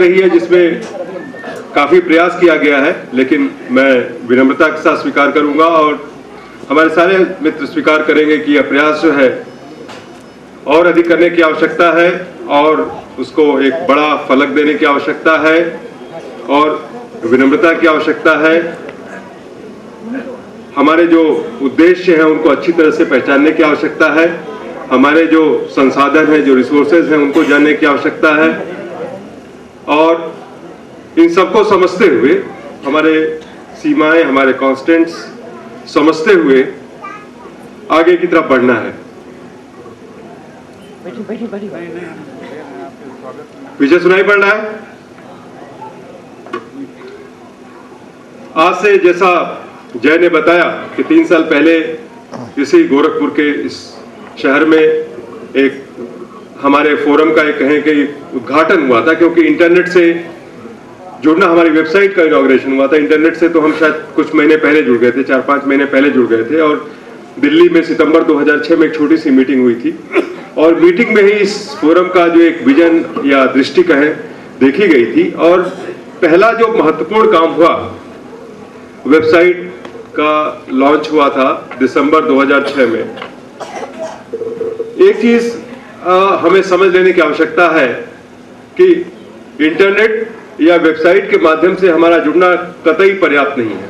रही है जिसमें काफी प्रयास किया गया है, लेकिन मैं विनम्रता के साथ स्वीकार करूंगा और हमारे सारे मित्र स्वीकार करेंगे कि यह प्रयास जो है और अधिक करने की आवश्यकता है और उसको एक बड़ा फलक देने की आवश्यकता है और विनम्रता की आवश्यकता है। हमारे जो उद्देश्य हैं उनको अच्छी तरह से पहचानने की आवश्यकता है। हमारे जो संसाधन हैं, जो रिसोर्सेज हैं, उनको जानने की आवश्यकता है और इन सबको समझते हुए, हमारे सीमाएं, हमारे कॉन्स्टेंट्स समझते हुए आगे की तरफ बढ़ना है। पीछे सुनाई पड़ रहा है? आज से जैसा जय ने बताया कि 3 साल पहले इसी गोरखपुर के इस शहर में एक हमारे फोरम का एक कहें कि उद्घाटन हुआ था, क्योंकि इंटरनेट से जुड़ना, हमारी वेबसाइट का इनॉग्रेशन हुआ था। इंटरनेट से तो हम शायद कुछ महीने पहले जुड़ गए थे, 4-5 महीने पहले जुड़ गए थे और दिल्ली में सितंबर 2006 में एक छोटी सी मीटिंग हुई थी और मीटिंग में ही इस फोरम का जो एक विजन या दृष्टि कहें देखी गई थी। और पहला जो महत्वपूर्ण काम हुआ, वेबसाइट का लॉन्च हुआ था दिसंबर 2006 में। एक चीज हमें समझ लेने की आवश्यकता है कि इंटरनेट या वेबसाइट के माध्यम से हमारा जुड़ना कतई पर्याप्त नहीं है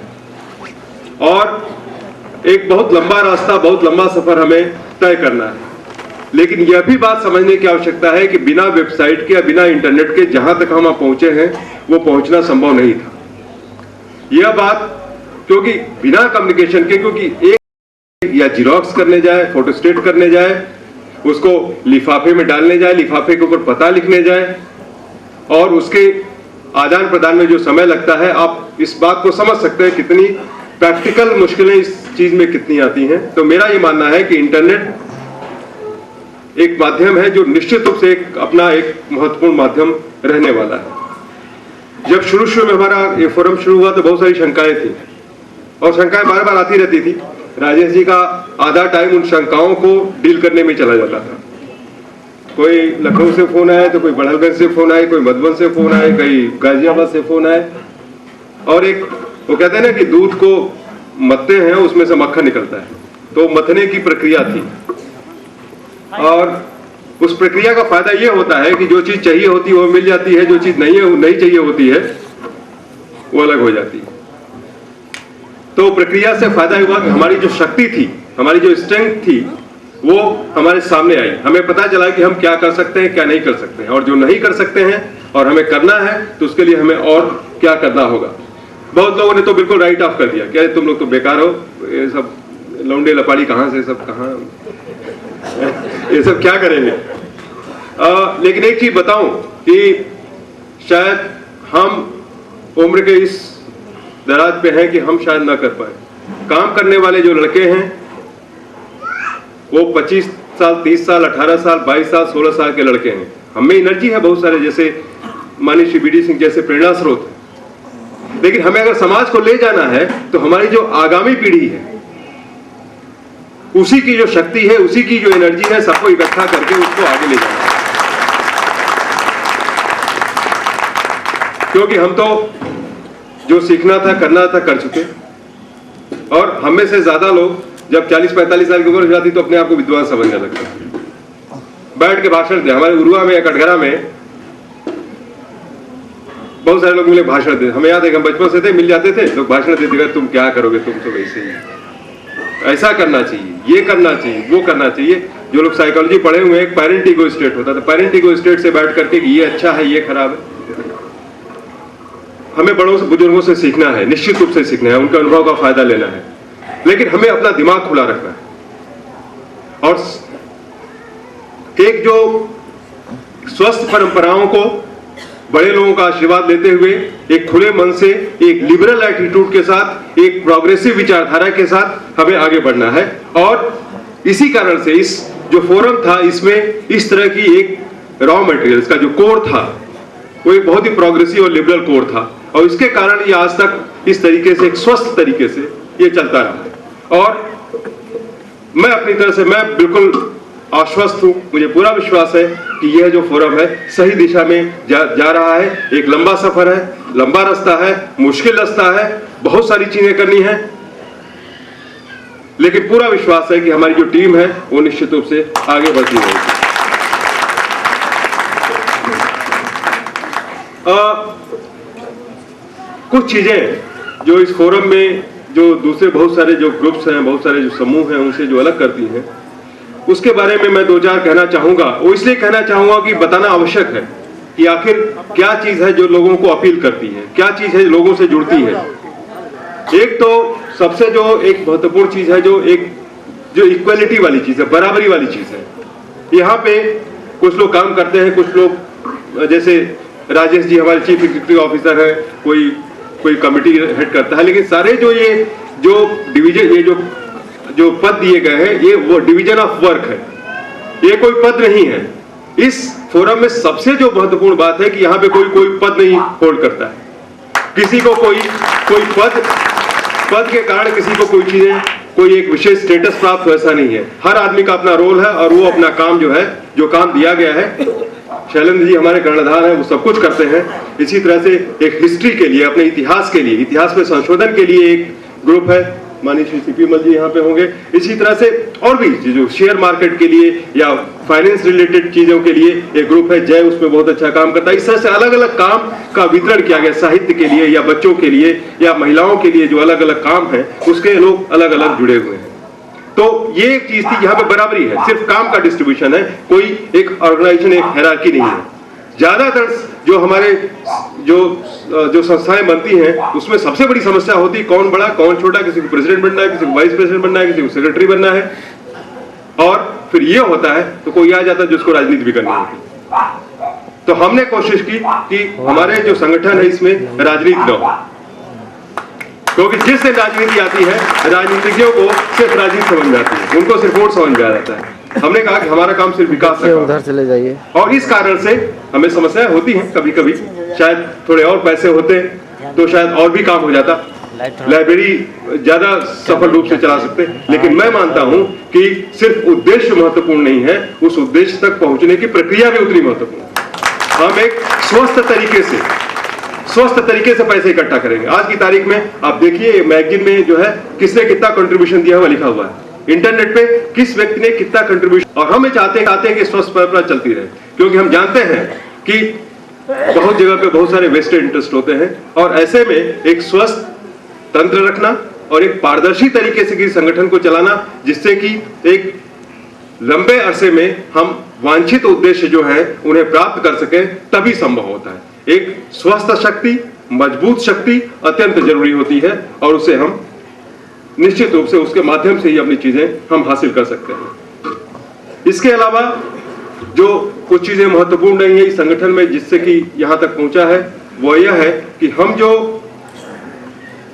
और एक बहुत लंबा रास्ता, बहुत लंबा सफर हमें तय करना है। लेकिन यह भी बात समझने की आवश्यकता है कि बिना वेबसाइट के या बिना इंटरनेट के जहां तक हम पहुंचे हैं वो पहुंचना संभव नहीं था। यह बात क्योंकि बिना कम्युनिकेशन के, क्योंकि एक या जिरोक्स करने जाए, फोटोस्टेट करने जाए, उसको लिफाफे में डालने जाए, लिफाफे के ऊपर पता लिखने जाए और उसके आदान प्रदान में जो समय लगता है, आप इस बात को समझ सकते हैं कितनी प्रैक्टिकल मुश्किलें इस चीज में कितनी आती हैं। तो मेरा ये मानना है कि इंटरनेट एक माध्यम है जो निश्चित रूप से अपना एक महत्वपूर्ण माध्यम रहने वाला है। जब शुरू में हमारा ये फोरम शुरू हुआ तो बहुत सारी शंकाएं थी और शंकाएं बार बार आती रहती थी। राजेश जी का आधा टाइम उन शंकाओं को डील करने में चला जाता था। कोई लखनऊ से फोन आए तो कोई बड़हलगंज से फोन आए, कोई मधुबन से फोन आए, कोई गाजियाबाद से फोन आए और एक वो कहते हैं ना कि दूध को मथते हैं उसमें से मक्खन निकलता है, तो मथने की प्रक्रिया थी। और उस प्रक्रिया का फायदा ये होता है कि जो चीज चाहिए होती है वो मिल जाती है, जो चीज नहीं चाहिए होती है वो अलग हो जाती है। तो प्रक्रिया से फायदा हुआ कि हमारी जो शक्ति थी, हमारी जो स्ट्रेंथ थी, वो हमारे सामने आई। हमें पता चला कि हम क्या कर सकते हैं, क्या नहीं कर सकते हैं और जो नहीं कर सकते हैं और हमें करना है तो उसके लिए हमें और क्या करना होगा। बहुत लोगों ने तो बिल्कुल राइट ऑफ कर दिया, क्या तुम लोग तो बेकार हो, ये सब लौंडे लपाड़ी कहां से, सब कहां ये सब क्या करेंगे। लेकिन एक चीज बताऊं कि शायद हम उम्र के इस दराज पे हैं कि हम शायद ना कर पाए। काम करने वाले जो लड़के हैं वो 25 साल, 30 साल, 18 साल, 22 साल, 16 साल के लड़के हैं। हमें एनर्जी है बहुत सारे, जैसे माननीय श्री BD सिंह जैसे प्रेरणा स्रोत। लेकिन हमें अगर समाज को ले जाना है तो हमारी जो आगामी पीढ़ी है उसी की जो शक्ति है, उसी की जो एनर्जी है, सबको इकट्ठा करके उसको आगे ले जाना है। क्योंकि हम तो जो सीखना था, करना था, कर चुके और हमें से ज्यादा लोग जब 40-45 साल की उम्र हो जाती तो अपने आप को विद्वान समझने लगते, बैठ के भाषण दे। हमारे उरुआ में या कटघरा में बहुत सारे लोग मिले भाषण दे। हमें याद है कि हम बचपन से थे, मिल जाते थे, लोग भाषण देते गए, तुम क्या करोगे, तुम तो वैसे ही, ऐसा करना चाहिए, ये करना चाहिए, वो करना चाहिए। जो लोग साइकोलॉजी पढ़े हुए, एक पेरेंट ईगो स्टेट होता था, पेरेंट ईगो स्टेट से बैठ करके ये अच्छा है, ये खराब है। हमें बड़ों से, बुजुर्गों से सीखना है, निश्चित रूप से सीखना है, उनके अनुभव का फायदा लेना है, लेकिन हमें अपना दिमाग खुला रखना है और एक जो स्वस्थ परंपराओं को, बड़े लोगों का आशीर्वाद लेते हुए, एक खुले मन से, एक लिबरल एटीट्यूड के साथ, एक प्रोग्रेसिव विचारधारा के साथ हमें आगे बढ़ना है। और इसी कारण से इस जो फोरम था, इसमें इस तरह की एक रॉ मटेरियल का जो कोर था वो एक बहुत ही प्रोग्रेसिव और लिबरल कोर था और इसके कारण ये आज तक इस तरीके से, एक स्वस्थ तरीके से ये चलता रहा है। और मैं अपनी तरह से, मैं बिल्कुल आश्वस्त हूं, मुझे पूरा विश्वास है कि यह जो फोरम है सही दिशा में जा रहा है। एक लंबा सफर है, लंबा रास्ता है, मुश्किल रास्ता है, बहुत सारी चीजें करनी है, लेकिन पूरा विश्वास है कि हमारी जो टीम है वो निश्चित रूप से आगे बढ़ती रहेगी। कुछ चीजें जो इस फोरम में जो दूसरे बहुत सारे जो ग्रुप्स हैं, बहुत सारे जो समूह हैं, उनसे जो अलग करती हैं, उसके बारे में मैं दो चार कहना चाहूंगा। वो इसलिए कहना चाहूंगा कि बताना आवश्यक है कि आखिर क्या चीज है जो लोगों को अपील करती है, क्या चीज है लोगों से जुड़ती है। एक तो सबसे जो एक महत्वपूर्ण चीज है, जो इक्वलिटी वाली चीज है, बराबरी वाली चीज है। यहाँ पे कुछ लोग काम करते हैं, कुछ लोग जैसे राजेश जी हमारे चीफ एग्जीक्यूटिव ऑफिसर है, कोई कमेटी हेड करता है, लेकिन सारे जो डिवीजन, ये जो पद दिए गए हैं, ये वो डिवीजन ऑफ वर्क है, ये कोई पद नहीं है। इस फोरम में सबसे जो महत्वपूर्ण बात है कि यहाँ पे कोई पद नहीं होल्ड करता है, किसी को कोई पद के कारण किसी को कोई एक विशेष स्टेटस प्राप्त हो, ऐसा नहीं है। हर आदमी का अपना रोल है और वो अपना काम जो काम दिया गया है, शैलेंद्र जी हमारे कर्णधार हैं, वो सब कुछ करते हैं। इसी तरह से एक हिस्ट्री के लिए, अपने इतिहास के लिए, इतिहास में संशोधन के लिए एक ग्रुप है, माननीय श्री सीपी मल जी यहाँ पे होंगे। इसी तरह से और भी जो शेयर मार्केट के लिए या फाइनेंस रिलेटेड चीजों के लिए एक ग्रुप है, जय उसमें बहुत अच्छा काम करता है। इस तरह से अलग अलग काम का वितरण किया गया, साहित्य के लिए या बच्चों के लिए या महिलाओं के लिए जो अलग अलग काम है, उसके लोग अलग अलग जुड़े हुए हैं। तो ये एक चीज थी, यहाँ पे बराबरी है, सिर्फ काम का डिस्ट्रीब्यूशन है, कोई एक ऑर्गेनाइजेशन, एक हायरार्की नहीं है। ज्यादातर जो हमारे जो संस्थाएं बनती हैं, उसमें सबसे बड़ी समस्या होती है कौन बड़ा कौन छोटा, किसी को प्रेसिडेंट बनना है, किसी को वाइस प्रेसिडेंट बनना है, किसी को सेक्रेटरी बनना है, और फिर ये होता है तो कोई आ जाता है जिसको राजनीति भी करनी होती। तो हमने कोशिश की कि हमारे जो संगठन है इसमें राजनीति न हो, क्योंकि जिस दिन राजनीति आती है, राजनीतिज्ञों को सिर्फ राजनीति समझ में आती है, उनको सिर्फ वोट समझ में आ जाता है। हमने कहा कि हमारा काम सिर्फ विकास का, उधर चले जाइए, और इस कारण से हमें समस्याएं होती हैं कभी कभी। शायद थोड़े और पैसे होते तो शायद और भी काम हो जाता, लाइब्रेरी ज्यादा सफल रूप से चला सकते, लेकिन मैं मानता हूं कि सिर्फ उद्देश्य महत्वपूर्ण नहीं है, उस उद्देश्य तक पहुंचने की प्रक्रिया भी उतनी महत्वपूर्ण है। हम एक स्वस्थ तरीके से पैसे इकट्ठा करेंगे। आज की तारीख में आप देखिए मैगजीन में जो है किसने कितना कंट्रीब्यूशन दिया हुआ लिखा हुआ है, इंटरनेट पे किस व्यक्ति ने कितना कंट्रीब्यूशन, और हम चाहते हैं कि स्वस्थ परंपरा चलती रहे, क्योंकि हम जानते हैं कि बहुत जगह पे बहुत सारे वेस्टेड इंटरेस्ट होते हैं, और ऐसे में एक स्वस्थ तंत्र रखना और एक पारदर्शी तरीके से किसी संगठन को चलाना, जिससे कि एक लंबे अरसे में हम वांछित उद्देश्य जो है उन्हें प्राप्त कर सके, तभी संभव होता है। एक स्वस्थ शक्ति, मजबूत शक्ति अत्यंत जरूरी होती है, और उसे हम निश्चित रूप से उसके माध्यम से ही अपनी चीजें हम हासिल कर सकते हैं। इसके अलावा जो कुछ चीजें महत्वपूर्ण नहीं है इस संगठन में, जिससे कि यहां तक पहुंचा है, वो यह है कि हम जो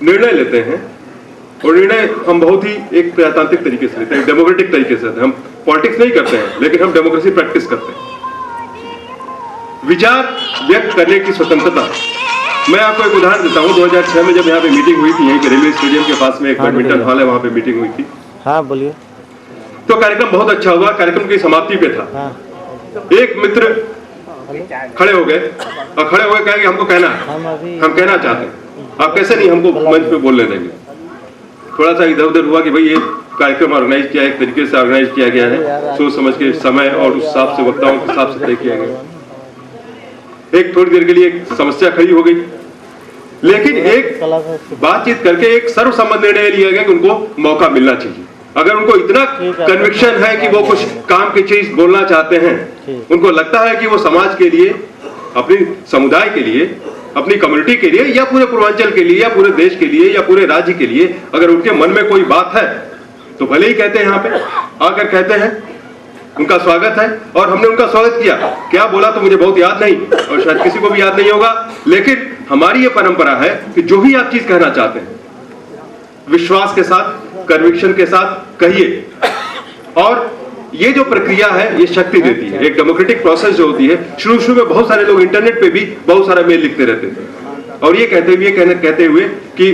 निर्णय लेते हैं, और निर्णय हम बहुत ही एक प्रजातांत्रिक तरीके से लेते हैं, डेमोक्रेटिक तरीके से लेते हैं। हम पॉलिटिक्स नहीं करते हैं, लेकिन हम डेमोक्रेसी प्रैक्टिस करते हैं। विचार व्यक्त करने की स्वतंत्रता। मैं आपको एक उदाहरण देता हूँ। 2006 में जब यहाँ पे मीटिंग हुई थी, यहीं पे रेलवे स्टेडियम के पास में एक बैडमिंटन हॉल है, वहाँ पे मीटिंग हुई थी। हाँ बोलिए। तो कार्यक्रम बहुत अच्छा हुआ। कार्यक्रम की समाप्ति पे था। हाँ। एक मित्र खड़े हो गए और खड़े हो गए कहा कि हमको कहना है, हम कहना चाहते हैं, आप कैसे नहीं हमको मंच पे बोलने देंगे। थोड़ा सा इधर उधर हुआ कि भाई ये कार्यक्रम ऑर्गेनाइज किया, एक तरीके से ऑर्गेनाइज किया गया है, सोच समझ के समय और उस हिसाब से वक्ताओं के हिसाब से तय किया गया। एक थोड़ी देर के लिए एक समस्या खड़ी हो गई, लेकिन एक बातचीत करके एक सर्वसम्मत निर्णय लिया गया कि उनको मौका मिलना चाहिए। अगर उनको इतना कन्विक्शन है कि वो कुछ काम की चीज बोलना चाहते हैं, उनको लगता है कि वो समाज के लिए, अपनी समुदाय के लिए, अपनी कम्युनिटी के लिए, या पूरे पूर्वांचल के लिए, या पूरे देश के लिए, या पूरे राज्य के लिए, अगर उनके मन में कोई बात है तो भले ही कहते हैं, यहाँ पे आकर कहते हैं, उनका स्वागत है। और हमने उनका स्वागत किया। क्या बोला तो मुझे बहुत याद नहीं, और शायद किसी को भी याद नहीं होगा, लेकिन हमारी ये परंपरा है कि जो भी आप चीज कहना चाहते हैं, विश्वास के साथ, कन्विक्शन के साथ कहिए। और ये जो प्रक्रिया है, ये शक्ति देती है। एक डेमोक्रेटिक प्रोसेस जो होती है, शुरू में बहुत सारे लोग इंटरनेट पे भी बहुत सारा मेल लिखते रहते थे, और ये कहते हुए कि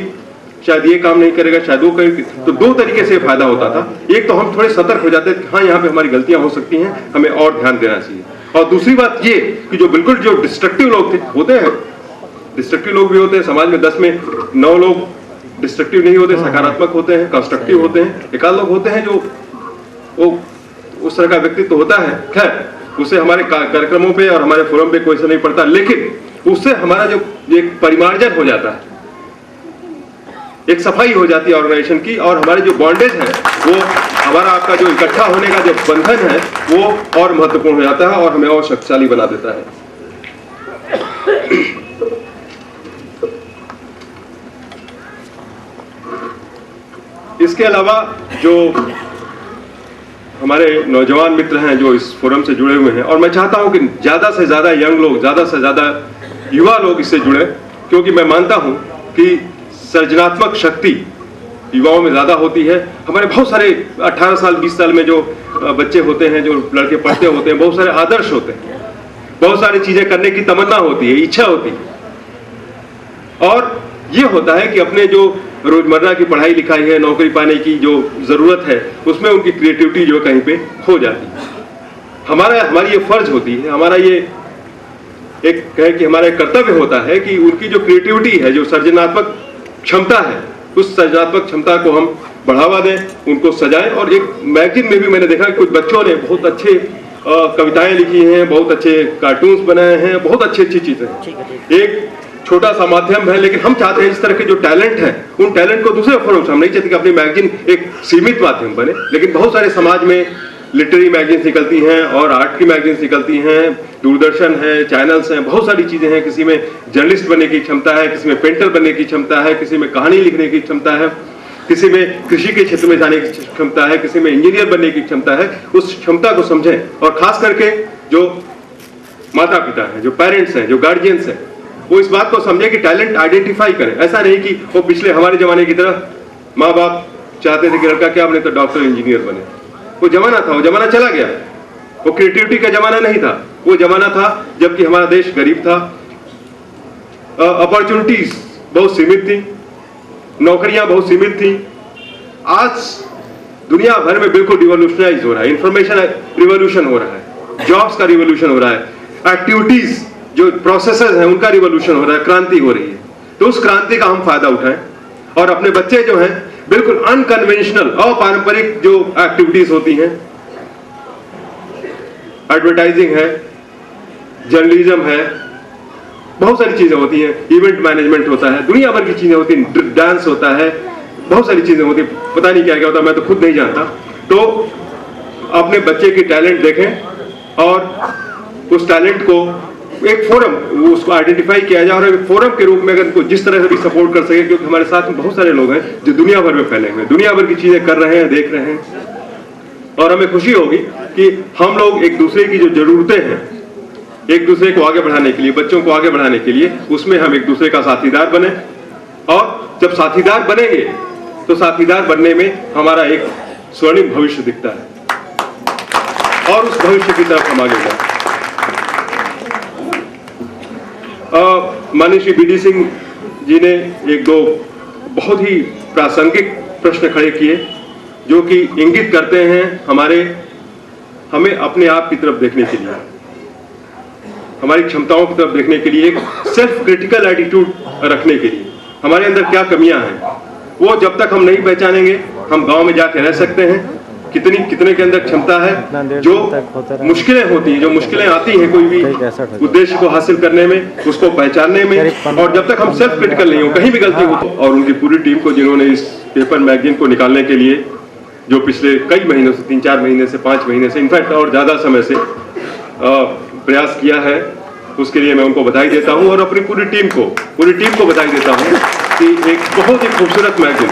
शायद ये काम नहीं करेगा, शायद वो करेगा। तो दो तरीके से फायदा होता था। एक तो हम थोड़े सतर्क हो जाते थे, हाँ यहाँ पे हमारी गलतियां हो सकती हैं, हमें और ध्यान देना चाहिए। और दूसरी बात ये कि जो बिल्कुल जो डिस्ट्रक्टिव लोग थे, होते हैं डिस्ट्रक्टिव लोग भी होते हैं समाज में, 10 में 9 लोग डिस्ट्रक्टिव नहीं होते, सकारात्मक होते हैं, कंस्ट्रक्टिव होते हैं। एकाध लोग होते हैं जो वो उस तरह का व्यक्तित्व होता है। खैर उससे हमारे कार्यक्रमों पे और हमारे फोरम पे कोई असर नहीं पड़ता, लेकिन उससे हमारा जो एक परिमार्जन हो जाता है, एक सफाई हो जाती है ऑर्गेनाइजेशन की, और हमारे जो बॉन्डेज है वो हमारा आपका जो इकट्ठा होने का जो बंधन है वो और महत्वपूर्ण हो जाता है और हमें और शक्तिशाली बना देता है। इसके अलावा जो हमारे नौजवान मित्र हैं जो इस फोरम से जुड़े हुए हैं, और मैं चाहता हूं कि ज्यादा से ज्यादा यंग लोग, ज्यादा से ज्यादा युवा लोग इससे जुड़े, क्योंकि मैं मानता हूं कि सृजनात्मक शक्ति युवाओं में ज्यादा होती है। हमारे बहुत सारे 18 साल 20 साल में जो बच्चे होते हैं, जो लड़के पढ़ते होते हैं, बहुत सारे आदर्श होते हैं, बहुत सारी चीजें करने की तमन्ना होती है, इच्छा होती है, और ये होता है कि अपने जो रोजमर्रा की पढ़ाई लिखाई है, नौकरी पाने की जो जरूरत है, उसमें उनकी क्रिएटिविटी जो कहीं पे खो जाती है। हमारी ये फर्ज होती है, हमारा ये एक कहे कि हमारा एक कर्तव्य होता है कि उनकी जो क्रिएटिविटी है, जो सृजनात्मक क्षमता है, उस सृजनात्मक क्षमता को हम बढ़ावा दें, उनको सजाएं। और एक मैगजीन में भी मैंने देखा कि कुछ बच्चों ने बहुत अच्छे कविताएं लिखी हैं, बहुत अच्छे कार्टून्स बनाए हैं, बहुत अच्छी चीजें हैं। एक छोटा सा माध्यम है, लेकिन हम चाहते हैं इस तरह के जो टैलेंट है, उन टैलेंट को दूसरे फोरम से, हम नहीं चाहते कि अपनी मैगजीन एक सीमित माध्यम बने, लेकिन बहुत सारे समाज में लिटरेरी मैगजीन्स निकलती हैं और आर्ट की मैगजीन्स निकलती हैं, दूरदर्शन है, चैनल्स हैं, बहुत सारी चीजें हैं। किसी में जर्नलिस्ट बनने की क्षमता है, किसी में पेंटर बनने की क्षमता है, किसी में कहानी लिखने की क्षमता है, किसी में कृषि के क्षेत्र में जाने की क्षमता है, किसी में इंजीनियर बनने की क्षमता है। उस क्षमता को समझें, और खास करके जो माता पिता हैं, जो पेरेंट्स हैं, जो गार्जियंस हैं, वो इस बात को समझे कि टैलेंट आइडेंटिफाई करें। ऐसा नहीं कि वो पिछले हमारे जमाने की तरह माँ बाप चाहते थे कि लड़का क्या बने, तो डॉक्टर इंजीनियर बने। वो जमाना था, वो जमाना चला गया। वो क्रिएटिविटी का जमाना नहीं था, वो जमाना था जबकि हमारा देश गरीब था, अपॉर्चुनिटीज बहुत सीमित थी, नौकरियां बहुत सीमित थी। आज दुनिया भर में बिल्कुल रिवॉल्यूशनाइज हो रहा है, इंफॉर्मेशन रिवॉल्यूशन हो रहा है, जॉब्स का रिवॉल्यूशन हो रहा है, एक्टिविटीज जो प्रोसेसेस हैं उनका रिवॉल्यूशन हो रहा है, क्रांति हो रही है। तो उस क्रांति का हम फायदा उठाएं और अपने बच्चे जो हैं बिल्कुल अनकन्वेंशनल, अपारंपरिक जो एक्टिविटीज होती हैं, एडवर्टाइजिंग है, जर्नलिज्म है, बहुत सारी चीजें होती हैं, इवेंट मैनेजमेंट होता है, दुनिया भर की चीजें होती हैं, डांस होता है, बहुत सारी चीजें होती हैं, पता नहीं क्या क्या होता है, मैं तो खुद नहीं जानता। तो अपने बच्चे की टैलेंट देखें और उस टैलेंट को एक फोरम, उसको आइडेंटिफाई किया जाए और एक फोरम के रूप में अगर उनको जिस तरह से भी सपोर्ट कर सके, क्योंकि हमारे साथ में बहुत सारे लोग हैं जो दुनिया भर में फैले हुए, दुनिया भर की चीजें कर रहे हैं, देख रहे हैं, और हमें खुशी होगी कि हम लोग एक दूसरे की जो जरूरतें हैं, एक दूसरे को आगे बढ़ाने के लिए, बच्चों को आगे बढ़ाने के लिए, उसमें हम एक दूसरे का साथीदार बने। और जब साथीदार बनेंगे तो साथीदार बनने में हमारा एक स्वर्णिम भविष्य दिखता है और उस भविष्य की तरफ हम आगे बढ़ें। माननीय श्री बीडी सिंह जी ने एक दो बहुत ही प्रासंगिक प्रश्न खड़े किए जो कि इंगित करते हैं हमें अपने आप की तरफ देखने के लिए, हमारी क्षमताओं की तरफ देखने के लिए, एक सेल्फ क्रिटिकल एटीट्यूड रखने के लिए, हमारे अंदर क्या कमियां हैं वो जब तक हम नहीं पहचानेंगे, हम गांव में जाके रह सकते हैं कितने के अंदर क्षमता है, जो मुश्किलें होती हैं, जो मुश्किलें आती हैं कोई भी उद्देश्य को हासिल करने में, उसको पहचानने में, और जब तक हम सेल्फ क्रिटिकल नहीं हो, कहीं भी गलती हो, और उनकी पूरी टीम को जिन्होंने इस पेपर मैगजीन को निकालने के लिए जो पिछले कई महीनों से, 3-4 महीने से, 5 महीने से, इनफैक्ट और ज्यादा समय से प्रयास किया है, उसके लिए मैं उनको बधाई देता हूं और अपनी पूरी टीम को बधाई देता हूं कि एक बहुत ही खूबसूरत मैगजीन,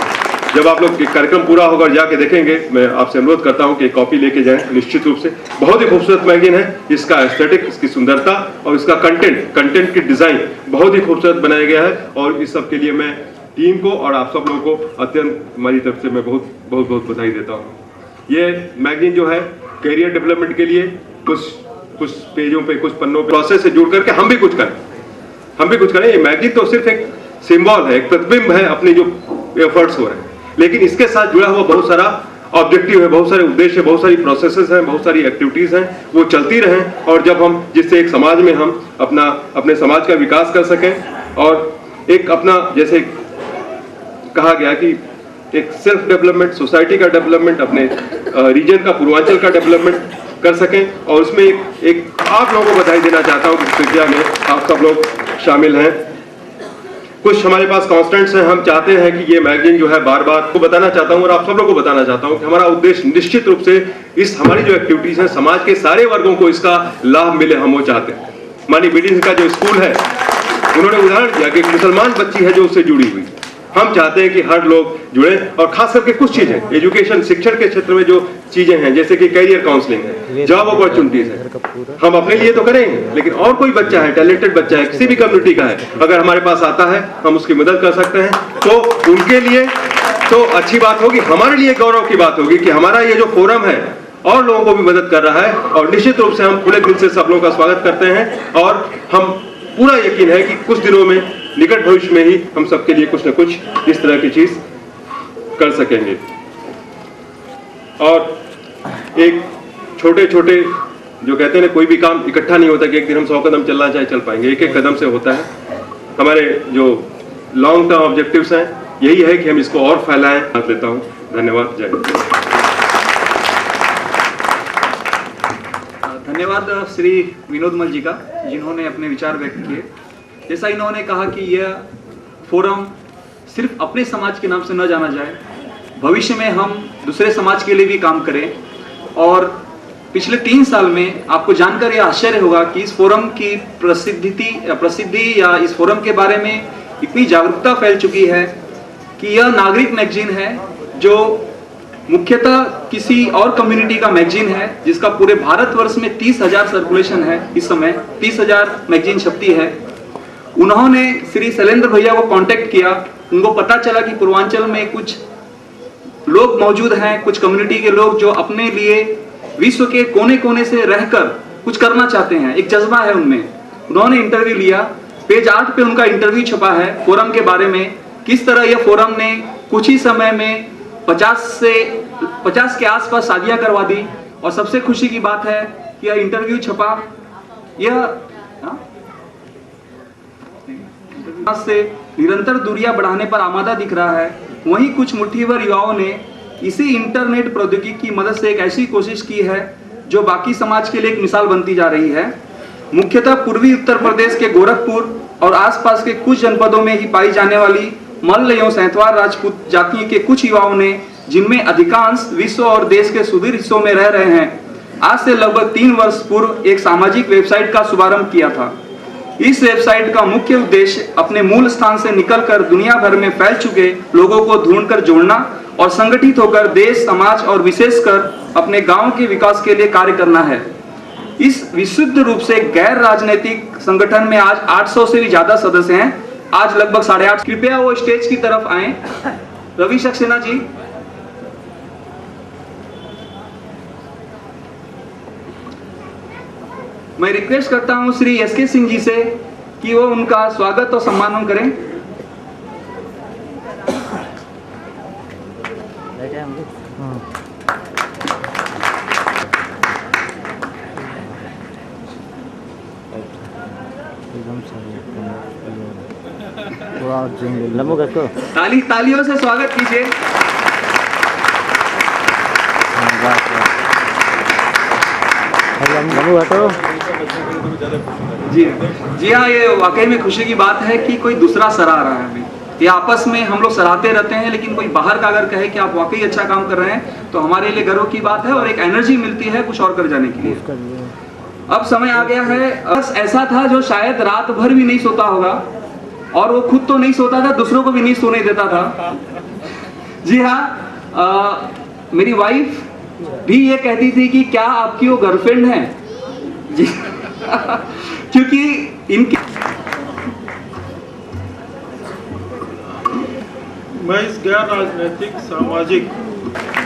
जब आप लोग कार्यक्रम पूरा होगा और जाके देखेंगे, मैं आपसे अनुरोध करता हूं कि एक कॉपी लेके जाएं निश्चित रूप से। बहुत ही खूबसूरत मैगजीन है, इसका एस्थेटिक, इसकी सुंदरता और इसका कंटेंट की डिजाइन बहुत ही खूबसूरत बनाया गया है, और इस सब के लिए मैं टीम को और आप सब लोगों को अत्यंत हमारी तरफ से मैं बहुत बधाई देता हूँ। ये मैगजीन जो है करियर डेवलपमेंट के लिए कुछ पेजों पे, कुछ पन्नों पे प्रोसेस से जुड़ करके हम भी कुछ करें। ये मैगजीन तो सिर्फ एक सिंबल है, एक प्रतिबिंब है अपनी जो एफर्ट्स हो रहे हैं, लेकिन इसके साथ जुड़ा हुआ बहुत सारा ऑब्जेक्टिव है, बहुत सारे उद्देश्य, बहुत सारी प्रोसेसेस हैं, बहुत सारी एक्टिविटीज हैं, वो चलती रहें, और जब हम जिससे एक समाज में हम अपने समाज का विकास कर सकें, और एक अपना जैसे कहा गया कि एक सेल्फ डेवलपमेंट, सोसाइटी का डेवलपमेंट, अपने रीजन का, पूर्वांचल का डेवलपमेंट कर सकें। और उसमें एक आप लोगों को बधाई देना चाहता हूं कि प्रक्रिया में आप सब लोग शामिल हैं। कुछ हमारे पास कॉन्स्टेंट्स हैं, हम चाहते हैं कि ये मैगजीन जो है बार बार को बताना चाहता हूं और आप सब लोगों को बताना चाहता हूं कि हमारा उद्देश्य निश्चित रूप से इस हमारी जो एक्टिविटीज हैं, समाज के सारे वर्गों को इसका लाभ मिले, हम वो चाहते हैं। मानी बीडी का जो स्कूल है, उन्होंने उदाहरण दिया कि एक मुसलमान बच्ची है जो उससे जुड़ी हुई, हम चाहते हैं कि हर लोग जुड़े, और खास करके कुछ चीजें एजुकेशन, शिक्षण के क्षेत्र में जो चीजें हैं, जैसे कि करियर काउंसलिंग है, जॉब अपॉर्चुनिटीज है, हम अपने लिए तो करेंगे, लेकिन और कोई बच्चा है, टैलेंटेड बच्चा है, किसी भी कम्युनिटी का है, अगर हमारे पास आता है, हम उसकी मदद कर सकते हैं, तो उनके लिए तो अच्छी बात होगी, हमारे लिए गौरव की बात होगी कि हमारा ये जो फोरम है और लोगों को भी मदद कर रहा है, और निश्चित रूप से हम खुले दिल से सब लोगों का स्वागत करते हैं, और हम पूरा यकीन है कि कुछ दिनों में, निकट भविष्य में ही हम सबके लिए कुछ न कुछ इस तरह की चीज कर सकेंगे। और एक छोटे छोटे जो कहते हैं ना, कोई भी काम इकट्ठा नहीं होता कि एक दिन हम 100 कदम चलना चाहे चल पाएंगे, एक एक कदम से होता है। हमारे जो लॉन्ग टर्म ऑब्जेक्टिव्स हैं, यही है कि हम इसको और फैलाएं। लेता हूं, धन्यवाद, जय हिंद। धन्यवाद श्री विनोद मल जी का, जिन्होंने अपने विचार व्यक्त किए। जैसा इन्होंने कहा कि यह फोरम सिर्फ अपने समाज के नाम से न जाना जाए, भविष्य में हम दूसरे समाज के लिए भी काम करें। और पिछले 3 साल में आपको जानकर यह आश्चर्य होगा कि इस फोरम की प्रसिद्धि या इस फोरम के बारे में इतनी जागरूकता फैल चुकी है कि यह नागरिक मैगजीन है, जो मुख्यतः किसी और कम्युनिटी का मैगजीन है, जिसका पूरे भारतवर्ष में 30,000 सर्कुलेशन है। इस समय 30,000 मैगजीन छपती है। उन्होंने श्री शैलेंद्र भैया को कांटेक्ट किया, उनको पता चला कि पूर्वांचल में कुछ लोग मौजूद हैं, कुछ कम्युनिटी के लोग जो अपने लिए विश्व के कोने कोने से रहकर कुछ करना चाहते हैं, एक जज्बा है उनमें। उन्होंने इंटरव्यू लिया, पेज 8 पे उनका इंटरव्यू छपा है फोरम के बारे में, किस तरह यह फोरम ने कुछ ही समय में 50 के आसपास शादियां करवा दी। और सबसे खुशी की बात है कि यह इंटरव्यू छपा, यह से निरंतर दूरियां बढ़ाने पर आमादा दिख रहा है। वहीं कुछ मुट्ठीभर युवाओं ने इसी इंटरनेट प्रौद्योगिकी की मदद से एक ऐसी कोशिश की है जो बाकी समाज के लिए एक मिसाल बनती जा रही है। मुख्यतः पूर्वी उत्तर प्रदेश के गोरखपुर और आसपास के कुछ जनपदों में ही पाई जाने वाली मल्ल एवं सैंतवार राजपूत जाति के कुछ युवाओं ने, जिनमें अधिकांश विश्व और देश के सुदूर हिस्सों में रह रहे हैं, आज से लगभग 3 वर्ष पूर्व एक सामाजिक वेबसाइट का शुभारंभ किया था। इस वेबसाइट का मुख्य उद्देश्य अपने मूल स्थान से निकलकर दुनिया भर में फैल चुके लोगों को ढूंढकर जोड़ना और संगठित होकर देश, समाज और विशेषकर अपने गांव के विकास के लिए कार्य करना है। इस विशुद्ध रूप से गैर राजनीतिक संगठन में आज 800 से भी ज्यादा सदस्य हैं। आज लगभग 8.5। कृपया वो स्टेज की तरफ आए, रवि सक्सेना जी। मैं रिक्वेस्ट करता हूं श्री एसके सिंह जी से कि वो उनका स्वागत और सम्मान करें। तालियों से स्वागत कीजिए। जी हाँ, ये वाकई में खुशी की बात है कि कोई दूसरा सराह रहा है हमें। ये आपस में हम लोग सराहते रहते हैं, लेकिन कोई बाहर का अगर कहे कि आप वाकई अच्छा काम कर रहे हैं तो हमारे लिए गर्व की बात है और एक एनर्जी मिलती है कुछ और कर जाने के लिए। अब समय आ गया है, ऐसा था जो शायद रात भर भी नहीं सोता होगा, और वो खुद तो नहीं सोता था, दूसरों को भी नहीं सोने देता था। जी हाँ, मेरी वाइफ भी ये कहती थी कि क्या आपकी वो गर्लफ्रेंड है जी क्योंकि इनकी मैं इस गैर राजनीतिक सामाजिक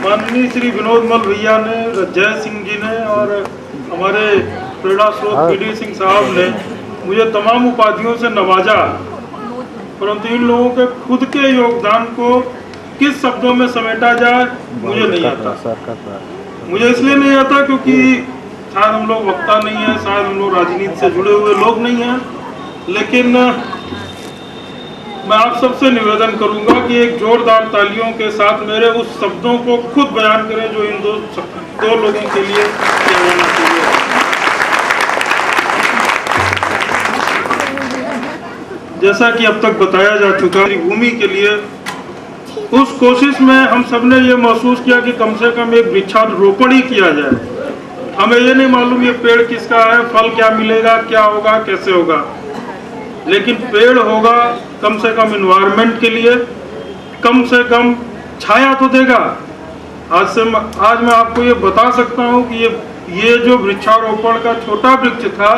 माननीय श्री विनोद मल भैया ने, जय सिंह जी ने और हमारे प्रेरणा स्रोत पीडी सिंह साहब ने मुझे तमाम उपाधियों से नवाजा, परंतु इन लोगों के खुद के योगदान को किस शब्दों में समेटा जाए मुझे नहीं आता। मुझे इसलिए नहीं आता क्योंकि शायद हम लोग वक्ता नहीं है, शायद हम लोग राजनीति से जुड़े हुए लोग नहीं हैं, लेकिन मैं आप सबसे निवेदन करूंगा कि एक जोरदार तालियों के साथ मेरे उस शब्दों को खुद बयान करें जो इन दो लोगों के लिए किया जाना चाहिए। जैसा कि अब तक बताया जा चुका है, भूमि के लिए उस कोशिश में हम सबने ये महसूस किया कि कम से कम एक वृक्षारोपण ही किया जाए। हमें ये नहीं मालूम ये पेड़ किसका है, फल क्या मिलेगा, क्या होगा, कैसे होगा, लेकिन पेड़ होगा कम से कम इन्वायरमेंट के लिए, कम से कम छाया तो देगा। आज मैं आपको ये बता सकता हूँ कि ये जो वृक्षारोपण का छोटा वृक्ष था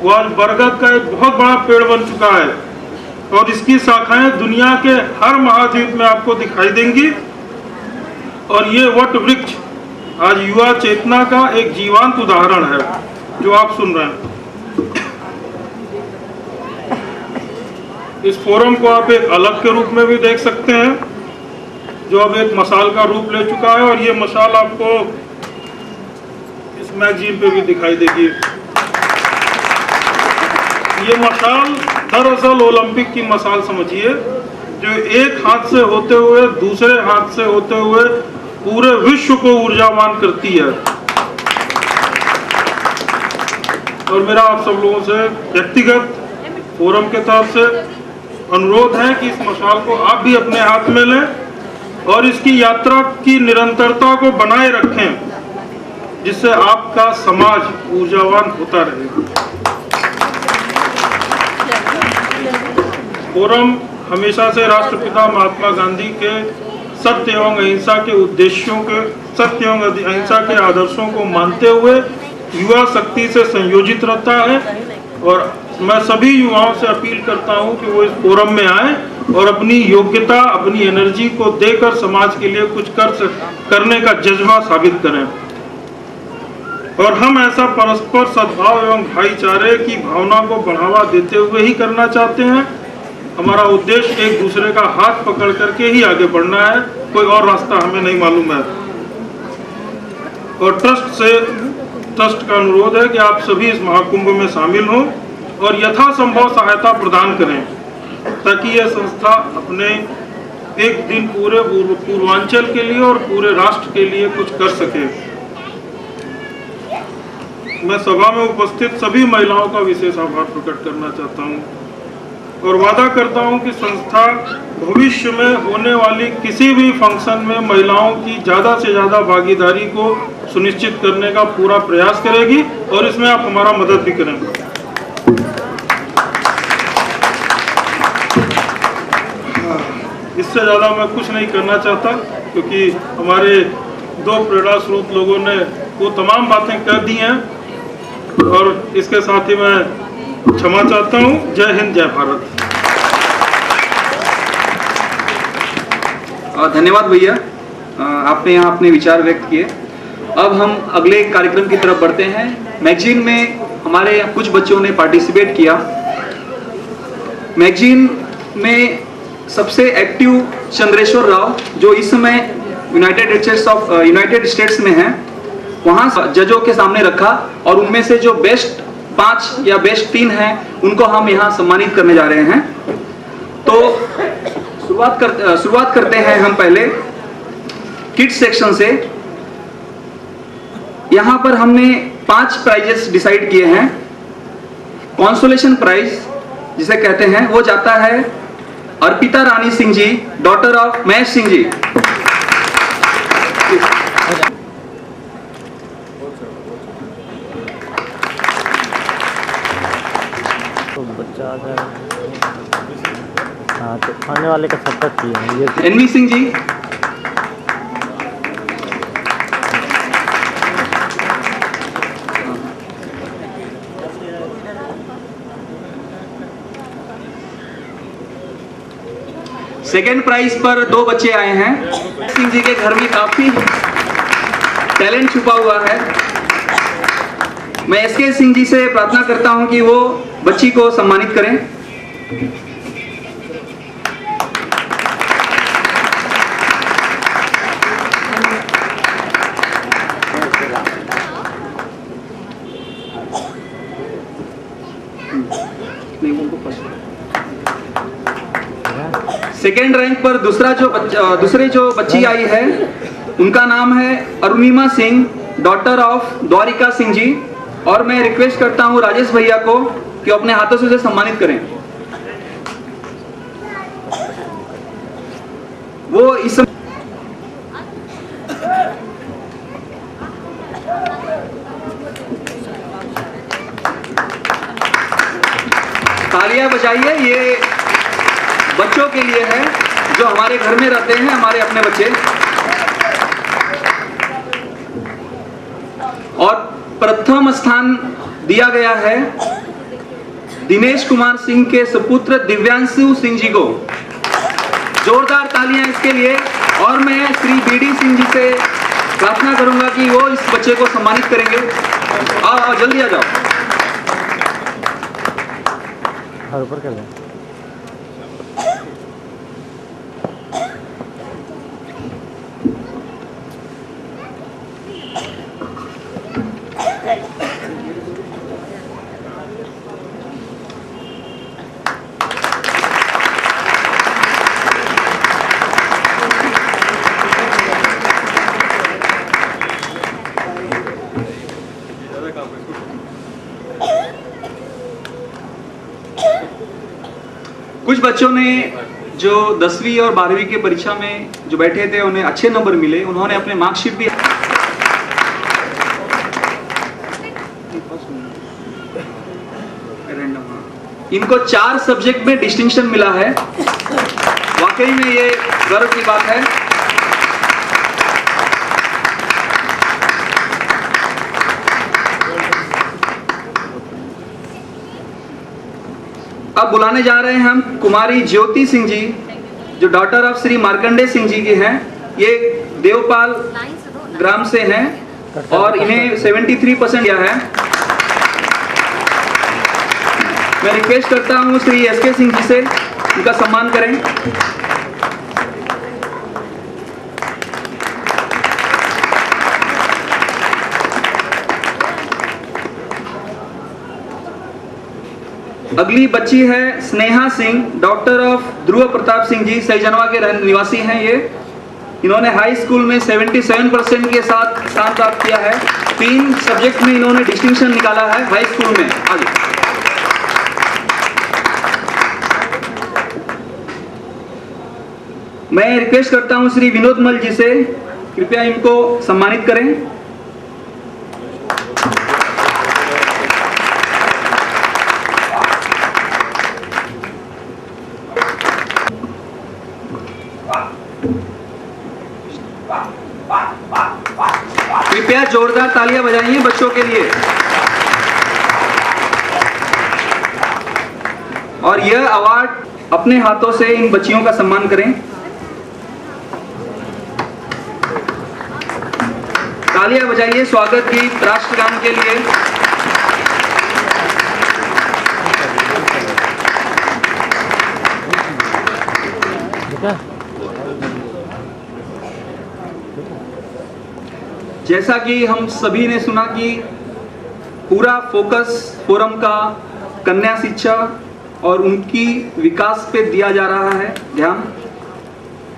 वो आज बरगद का एक बहुत बड़ा पेड़ बन चुका है और इसकी शाखाएं दुनिया के हर महाद्वीप में आपको दिखाई देंगी। और ये वट वृक्ष आज युवा चेतना का एक जीवंत उदाहरण है जो आप सुन रहे हैं। इस फोरम को आप एक अलग के रूप में भी देख सकते हैं जो अब एक मसाल का रूप ले चुका है, और ये मसाल आपको इस मैगजीन पे भी दिखाई देगी। ये मसाल दरअसल ओलंपिक की मसाल समझिए, जो एक हाथ से होते हुए दूसरे हाथ से होते हुए पूरे विश्व को ऊर्जावान करती है। और मेरा आप सब लोगों से व्यक्तिगत फोरम के तरफ से अनुरोध है कि इस मशाल को आप भी अपने हाथ में लें और इसकी यात्रा की निरंतरता को बनाए रखें, जिससे आपका समाज ऊर्जावान होता रहेगा। फोरम हमेशा से राष्ट्रपिता महात्मा गांधी के सत्य एवं अहिंसा के उद्देश्यों के, सत्य एवं अहिंसा के आदर्शों को मानते हुए युवा शक्ति से संयोजित रहता है। और मैं सभी युवाओं से अपील करता हूं कि वो इस फोरम में आए और अपनी योग्यता, अपनी एनर्जी को देकर समाज के लिए कुछ करने का जज्बा साबित करें। और हम ऐसा परस्पर सद्भाव एवं भाईचारे की भावना को बढ़ावा देते हुए ही करना चाहते हैं। हमारा उद्देश्य एक दूसरे का हाथ पकड़ करके ही आगे बढ़ना है, कोई और रास्ता हमें नहीं मालूम है। और ट्रस्ट का अनुरोध है कि आप सभी इस महाकुंभ में शामिल हों और यथासंभव सहायता प्रदान करें, ताकि यह संस्था अपने एक दिन पूरे पूर्वांचल के लिए और पूरे राष्ट्र के लिए कुछ कर सके। मैं सभा में उपस्थित सभी महिलाओं का विशेष आभार प्रकट करना चाहता हूं और वादा करता हूं कि संस्था भविष्य में होने वाली किसी भी फंक्शन में महिलाओं की ज़्यादा से ज़्यादा भागीदारी को सुनिश्चित करने का पूरा प्रयास करेगी और इसमें आप हमारा मदद भी करेंगे। इससे ज़्यादा मैं कुछ नहीं करना चाहता, क्योंकि हमारे दो प्रेरणा स्रोत लोगों ने वो तमाम बातें कर दी हैं और इसके साथ ही मैं क्षमा चाहता हूँ। जय हिंद, जय भारत। धन्यवाद भैया, आपने यहाँ अपने विचार व्यक्त किए। अब हम अगले कार्यक्रम की तरफ बढ़ते हैं। मैगजीन में हमारे कुछ बच्चों ने पार्टिसिपेट किया। मैगजीन में सबसे एक्टिव चंद्रेश्वर राव, जो इस समय यूनाइटेड स्टेट्स में हैं, वहाँ जजों के सामने रखा और उनमें से जो बेस्ट 5 या बेस्ट 3 हैं उनको हम यहाँ सम्मानित करने जा रहे हैं। तो शुरुआत करते हैं हम पहले किड्स सेक्शन से। यहाँ पर हमने 5 प्राइजेस डिसाइड किए हैं। कॉन्सोलेशन प्राइज जिसे कहते हैं वो जाता है अर्पिता रानी सिंह जी, डॉटर ऑफ महेश सिंह जी। तो बच्चा अगर हाँ तो आने वाले का सपोर्ट किए हैं ये। N V Singh ji, second prize पर 2 बच्चे आए हैं। सिंह जी के घर में काफी टैलेंट छुपा हुआ है। मैं एसके सिंह जी से प्रार्थना करता हूं कि वो बच्ची को सम्मानित करें। सेकेंड रैंक पर दूसरे जो बच्ची आई है उनका नाम है अरुणिमा सिंह, डॉटर ऑफ द्वारिका सिंह जी। और मैं रिक्वेस्ट करता हूं राजेश भैया को कि अपने हाथों से उसे सम्मानित करें। वो इस तालियां बजाइए, ये बच्चों के लिए है जो हमारे घर में रहते हैं, हमारे अपने बच्चे। और प्रथम स्थान दिया गया है दिनेश कुमार सिंह के सुपुत्र दिव्यांशु सिंह जी को। जोरदार तालियां इसके लिए। और मैं श्री बीडी सिंह जी से प्रार्थना करूंगा कि वो इस बच्चे को सम्मानित करेंगे। आओ जल्दी आ जाओ। और ऊपर कर लें। कुछ बच्चों ने जो 10वीं और 12वीं की परीक्षा में जो बैठे थे उन्हें अच्छे नंबर मिले, उन्होंने अपने मार्कशीट भी इनको 4 सब्जेक्ट में डिस्टिंक्शन मिला है। वाकई में ये गर्व की बात है। अब बुलाने जा रहे हैं हम कुमारी ज्योति सिंह जी, जो डॉटर ऑफ श्री मार्कंडे सिंह जी की हैं। ये देवपाल ग्राम से हैं और इन्हें 73% दिया है। मैं रिक्वेस्ट करता हूं श्री एसके सिंह जी से इनका सम्मान करें। अगली बच्ची है स्नेहा सिंह, डॉक्टर ऑफ ध्रुव प्रताप सिंह जी, सैजनवा के निवासी हैं ये। इन्होंने हाई स्कूल में 77% के साथ स्थान प्राप्त किया है। 3 सब्जेक्ट में इन्होंने डिस्टिंक्शन निकाला है हाई स्कूल में। आगे मैं रिक्वेस्ट करता हूं श्री विनोद मल जी से, कृपया इनको सम्मानित करें। कृपया जोरदार तालियां बजाइए बच्चों के लिए। और यह अवार्ड अपने हाथों से इन बच्चियों का सम्मान करें। तालियां बजाइए स्वागत गीत राष्ट्रगान के लिए। जैसा कि हम सभी ने सुना कि पूरा फोकस फोरम का कन्या शिक्षा और उनकी विकास पे दिया जा रहा है ध्यान।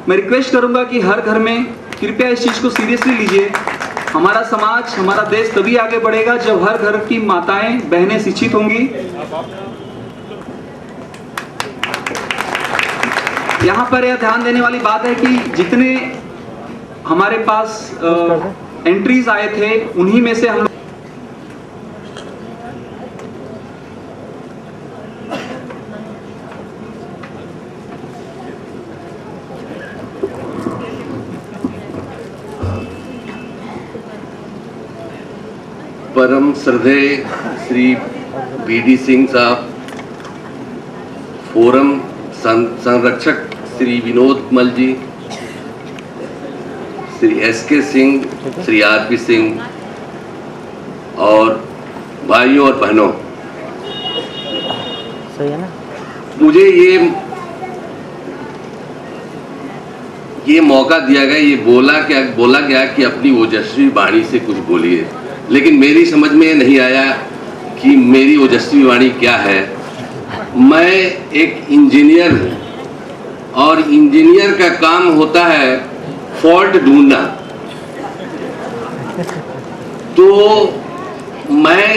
मैं रिक्वेस्ट करूंगा कि हर घर में कृपया इस चीज को सीरियसली लीजिए। हमारा समाज, हमारा देश तभी आगे बढ़ेगा जब हर घर की माताएं बहनें शिक्षित होंगी। यहाँ पर यह ध्यान देने वाली बात है कि जितने हमारे पास एंट्रीज आए थे उन्हीं में से हम परम श्रद्धेय श्री बीडी सिंह साहब, फोरम संरक्षक श्री विनोद मल जी, श्री एसके सिंह, श्री आरपी सिंह और भाइयों और बहनों, सही है ना। मुझे ये मौका दिया गया, ये बोला गया कि अपनी ओजस्वी वाणी से कुछ बोलिए, लेकिन मेरी समझ में नहीं आया कि मेरी ओजस्वी वाणी क्या है। मैं एक इंजीनियर हूँ और इंजीनियर का काम होता है फॉल्ट ढूंढना। तो मैं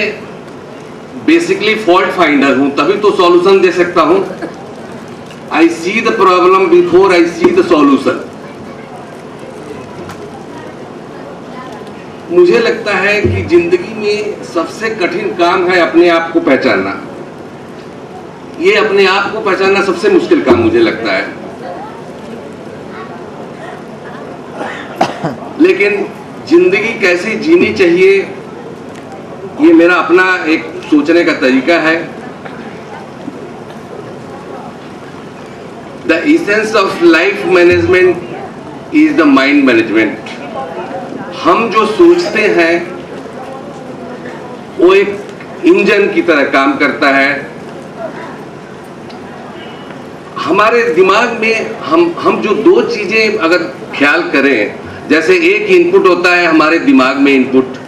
बेसिकली फॉल्ट फाइंडर हूं, तभी तो सॉल्यूशन दे सकता हूं। I see the problem before I see the solution. मुझे लगता है कि जिंदगी में सबसे कठिन काम है अपने आप को पहचानना। ये अपने आप को पहचानना सबसे मुश्किल काम मुझे लगता है। लेकिन जिंदगी कैसी जीनी चाहिए, ये मेरा अपना एक सोचने का तरीका है। The essence of life management is the mind management. हम जो सोचते हैं वो एक इंजन की तरह काम करता है। हमारे दिमाग में हम जो दो चीजें अगर ख्याल करें, जैसे एक इनपुट होता है हमारे दिमाग में इनपुट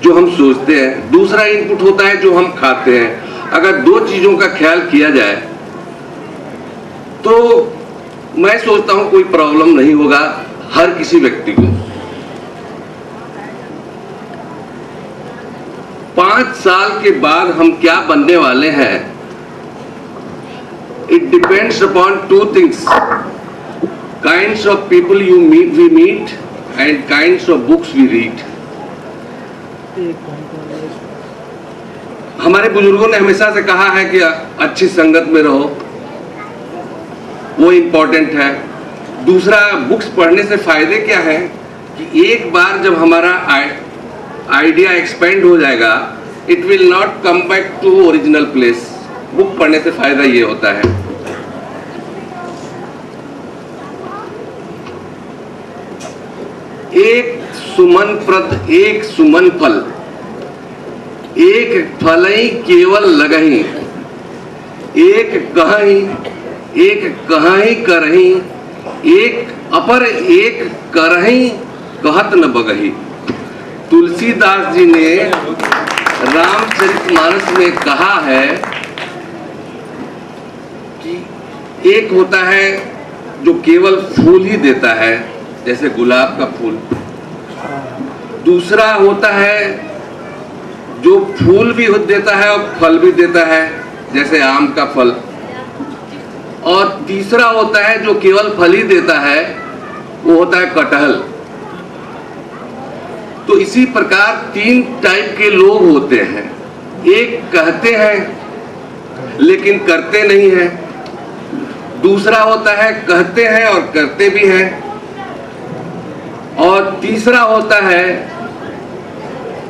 जो हम सोचते हैं, दूसरा इनपुट होता है जो हम खाते हैं। अगर दो चीजों का ख्याल किया जाए तो मैं सोचता हूं कोई प्रॉब्लम नहीं होगा हर किसी व्यक्ति को। 5 साल के बाद हम क्या बनने वाले हैं, it depends upon 2 things, kinds of people we meet and kinds of books we read. हमारे बुजुर्गों ने हमेशा से कहा है कि अच्छी संगत में रहो, वो इंपॉर्टेंट है। दूसरा, बुक्स पढ़ने से फायदे क्या है कि एक बार जब हमारा आइडिया एक्सपेंड हो जाएगा, it will not come back to original place. Book पढ़ने से फायदा ये होता है। एक सुमन प्रद एक सुमन फल, एक फलई केवल लगही, एक कहीं करही, एक अपर एक करही कहत न बगही। तुलसीदास जी ने रामचरितमानस में कहा है कि एक होता है जो केवल फूल ही देता है, जैसे गुलाब का फूल। दूसरा होता है जो फूल भी देता है और फल भी देता है, जैसे आम का फल। और तीसरा होता है जो केवल फल ही देता है, वो होता है कटहल। तो इसी प्रकार 3 टाइप के लोग होते हैं। एक कहते हैं लेकिन करते नहीं हैं। दूसरा होता है कहते हैं और करते भी हैं। और तीसरा होता है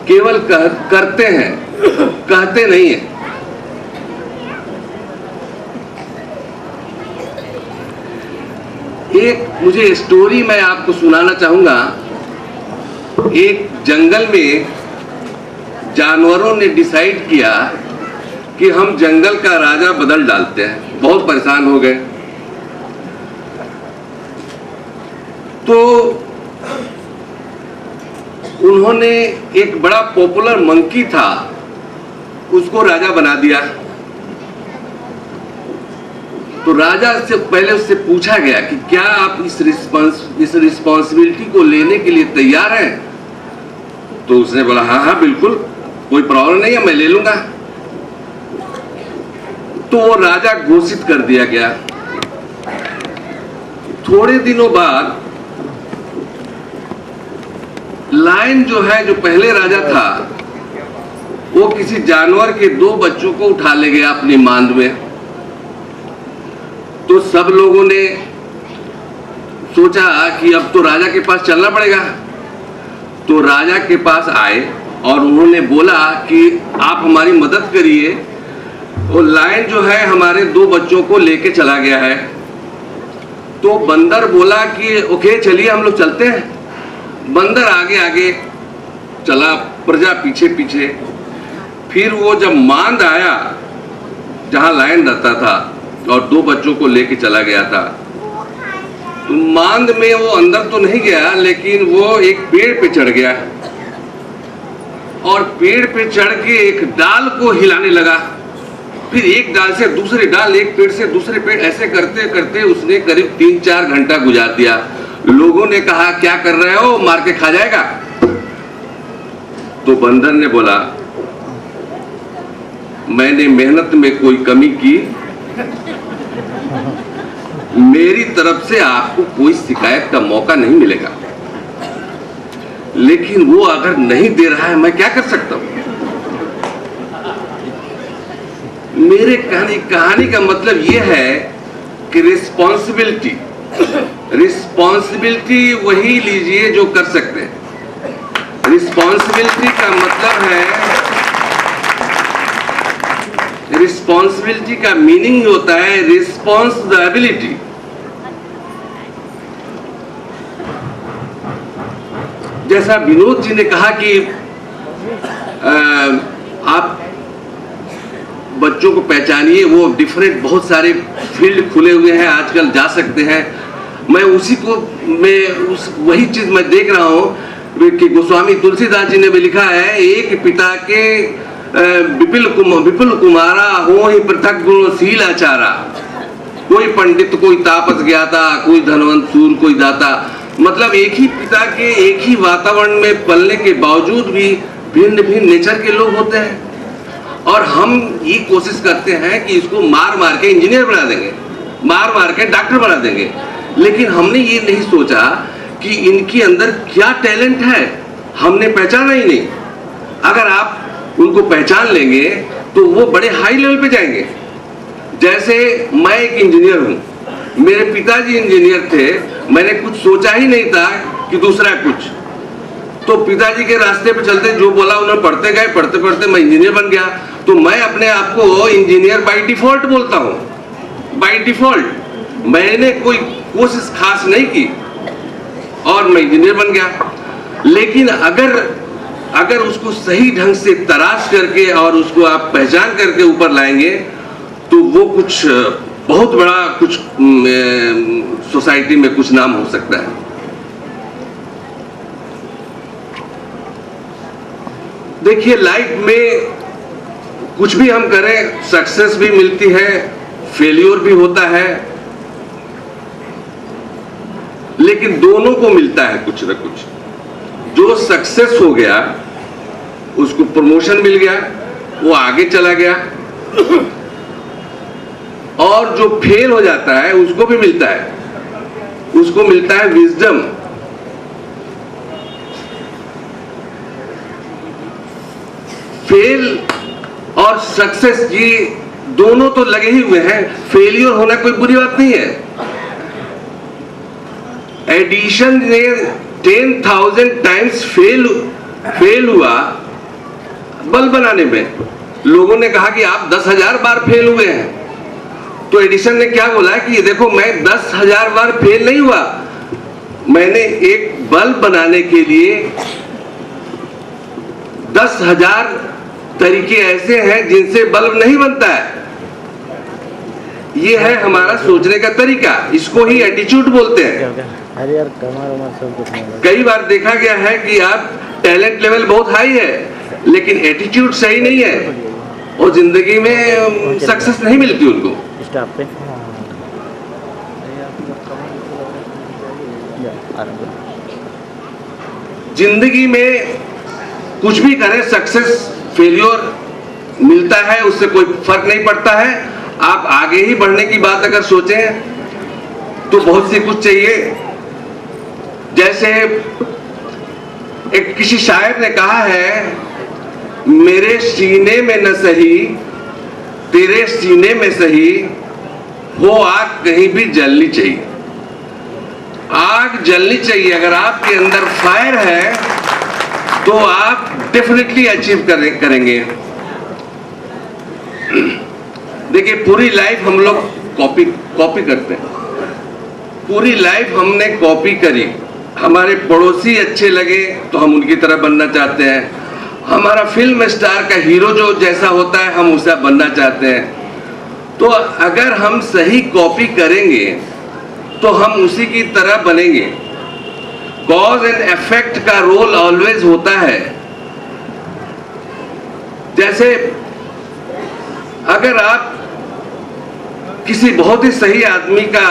केवल करते हैं, कहते नहीं हैं। एक मुझे स्टोरी मैं आपको सुनाना चाहूंगा। एक जंगल में जानवरों ने डिसाइड किया कि हम जंगल का राजा बदल डालते हैं। बहुत परेशान हो गए। तो उन्होंने एक बड़ा पॉपुलर मंकी था, उसको राजा बना दिया। तो राजा से पहले उससे पूछा गया कि क्या आप इस रिस्पॉन्सिबिलिटी को लेने के लिए तैयार हैं? तो उसने बोला हाँ बिल्कुल, कोई प्रॉब्लम नहीं है, मैं ले लूंगा। तो वो राजा घोषित कर दिया गया। थोड़े दिनों बाद लायन जो है, जो पहले राजा था, वो किसी जानवर के 2 बच्चों को उठा ले गया अपनी मांद में। तो सब लोगों ने सोचा कि अब तो राजा के पास चलना पड़ेगा। तो राजा के पास आए और उन्होंने बोला कि आप हमारी मदद करिए, वो लायन जो है हमारे 2 बच्चों को लेके चला गया है। तो बंदर बोला कि ओके चलिए हम लोग चलते हैं। बंदर आगे आगे चला, प्रजा पीछे पीछे। फिर वो जब मांद आया जहां लायन रहता था और 2 बच्चों को लेके चला गया था, तो मांद में वो अंदर तो नहीं गया, लेकिन वो एक पेड़ पे चढ़ गया और पेड़ पे चढ़ के एक डाल को हिलाने लगा फिर एक डाल से दूसरे डाल, एक पेड़ से दूसरे पेड़, ऐसे करते करते उसने करीब 3-4 घंटा गुजार दिया। लोगों ने कहा क्या कर रहे हो, मार के खा जाएगा। तो बंदर ने बोला मैंने मेहनत में कोई कमी की, मेरी तरफ से आपको कोई शिकायत का मौका नहीं मिलेगा, लेकिन वो अगर नहीं दे रहा है मैं क्या कर सकता हूं। मेरे कहानी का मतलब यह है कि रिस्पॉन्सिबिलिटी वही लीजिए जो कर सकते हैं। रिस्पॉन्सिबिलिटी का मतलब है, रिस्पॉन्सिबिलिटी का मीनिंग ही होता है रिस्पॉन्स द एबिलिटी। जैसा विनोद जी ने कहा कि आप बच्चों को पहचानिए, वो डिफरेंट बहुत सारे फील्ड खुले हुए हैं, आजकल जा सकते हैं। मैं वही चीज मैं देख रहा हूं कि गोस्वामी तुलसीदास जी ने भी लिखा है, एक पिता के विपुल कुमारा हो ही पृथक गुणशील आचारा। कोई पंडित, कोई तापस ज्ञाता, कोई धनवंत सूर, कोई दाता। मतलब एक ही पिता के एक ही वातावरण में पलने के बावजूद भी भिन्न भिन्न नेचर के लोग होते हैं। और हम ये कोशिश करते हैं कि इसको मार मार के इंजीनियर बना देंगे, मार मार के डॉक्टर बना देंगे, लेकिन हमने ये नहीं सोचा कि इनके अंदर क्या टैलेंट है, हमने पहचाना ही नहीं। अगर आप उनको पहचान लेंगे तो वो बड़े हाई लेवल पे जाएंगे। जैसे मैं एक इंजीनियर हूं, मेरे पिताजी इंजीनियर थे, मैंने कुछ सोचा ही नहीं था कि दूसरा कुछ। तो पिताजी के रास्ते पे चलते जो बोला उन्हें पढ़ते गए, पढ़ते पढ़ते मैं इंजीनियर बन गया। तो मैं अपने आप को इंजीनियर बाय डिफॉल्ट बोलता हूँ, बाय डिफॉल्ट। मैंने कोई कोशिश खास नहीं की और मैं इंजीनियर बन गया। लेकिन अगर उसको सही ढंग से तराश करके और उसको आप पहचान करके ऊपर लाएंगे तो वो कुछ बहुत बड़ा कुछ सोसाइटी में कुछ नाम हो सकता है। देखिए, लाइफ में कुछ भी हम करें, सक्सेस भी मिलती है, फेल्योर भी होता है, लेकिन दोनों को मिलता है कुछ ना कुछ। जो सक्सेस हो गया उसको प्रमोशन मिल गया, वो आगे चला गया, और जो फेल हो जाता है उसको भी मिलता है, उसको मिलता है विजडम। फेल और सक्सेस ये दोनों तो लगे ही हुए हैं। फेलियर होना कोई बुरी बात नहीं है। एडिशन ने 10,000 टाइम्स फेल हुआ बल्ब बनाने में। लोगों ने कहा कि आप 10,000 बार फेल हुए हैं। तो एडिशन ने क्या बोला कि देखो, मैं 10,000 बार फेल नहीं हुआ, मैंने एक बल्ब बनाने के लिए 10,000 तरीके ऐसे हैं जिनसे बल्ब नहीं बनता है। ये है हमारा सोचने का तरीका, इसको ही एटीट्यूड बोलते हैं। अरे यार, कमर सब कुछ नहीं है। कई बार देखा गया है कि आप टैलेंट लेवल बहुत हाई है लेकिन एटीट्यूड सही नहीं है और जिंदगी में सक्सेस नहीं मिलती उनको। स्टॉप पे जिंदगी में कुछ भी करें, सक्सेस फेलियर मिलता है, उससे कोई फर्क नहीं पड़ता है। आप आगे ही बढ़ने की बात अगर सोचें तो बहुत सी कुछ चाहिए। जैसे एक किसी शायर ने कहा है, मेरे सीने में न सही तेरे सीने में सही हो आग कहीं भी जलनी चाहिए। आग जलनी चाहिए। अगर आपके अंदर फायर है तो आप डेफिनेटली अचीव करेंगे। देखिए, पूरी लाइफ हम लोग कॉपी करते हैं। पूरी लाइफ हमने कॉपी करी। हमारे पड़ोसी अच्छे लगे तो हम उनकी तरह बनना चाहते हैं। हमारा फिल्म स्टार का हीरो जो जैसा होता है हम उसे बनना चाहते हैं। तो अगर हम सही कॉपी करेंगे तो हम उसी की तरह बनेंगे। कॉज एंड इफेक्ट का रोल ऑलवेज होता है। जैसे अगर आप किसी बहुत ही सही आदमी का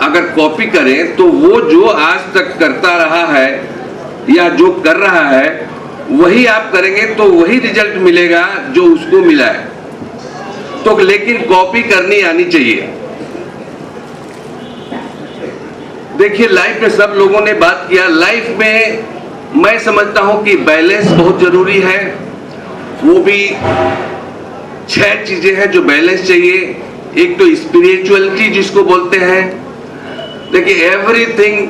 अगर कॉपी करें तो वो जो आज तक करता रहा है या जो कर रहा है वही आप करेंगे तो वही रिजल्ट मिलेगा जो उसको मिला है। तो लेकिन कॉपी करनी आनी चाहिए। देखिए, लाइफ में सब लोगों ने बात किया। लाइफ में मैं समझता हूं कि बैलेंस बहुत जरूरी है। वो भी 6 चीजें हैं जो बैलेंस चाहिए। एक तो स्पिरिचुअलिटी जिसको बोलते हैं। देखिए, everything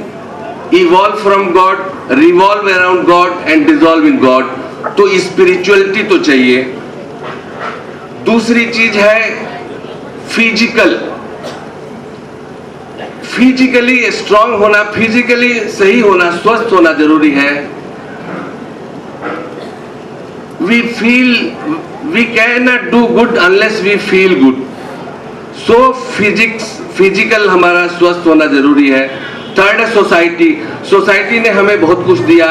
evolve from God, revolve around God and dissolve in God. तो स्पिरिचुअलिटी तो चाहिए। दूसरी चीज है फिजिकली स्ट्रांग होना, फिजिकली सही होना, स्वस्थ होना जरूरी है। we cannot do good unless we feel good. So physical हमारा स्वस्थ होना जरूरी है। थर्ड है सोसाइटी ने हमें बहुत कुछ दिया,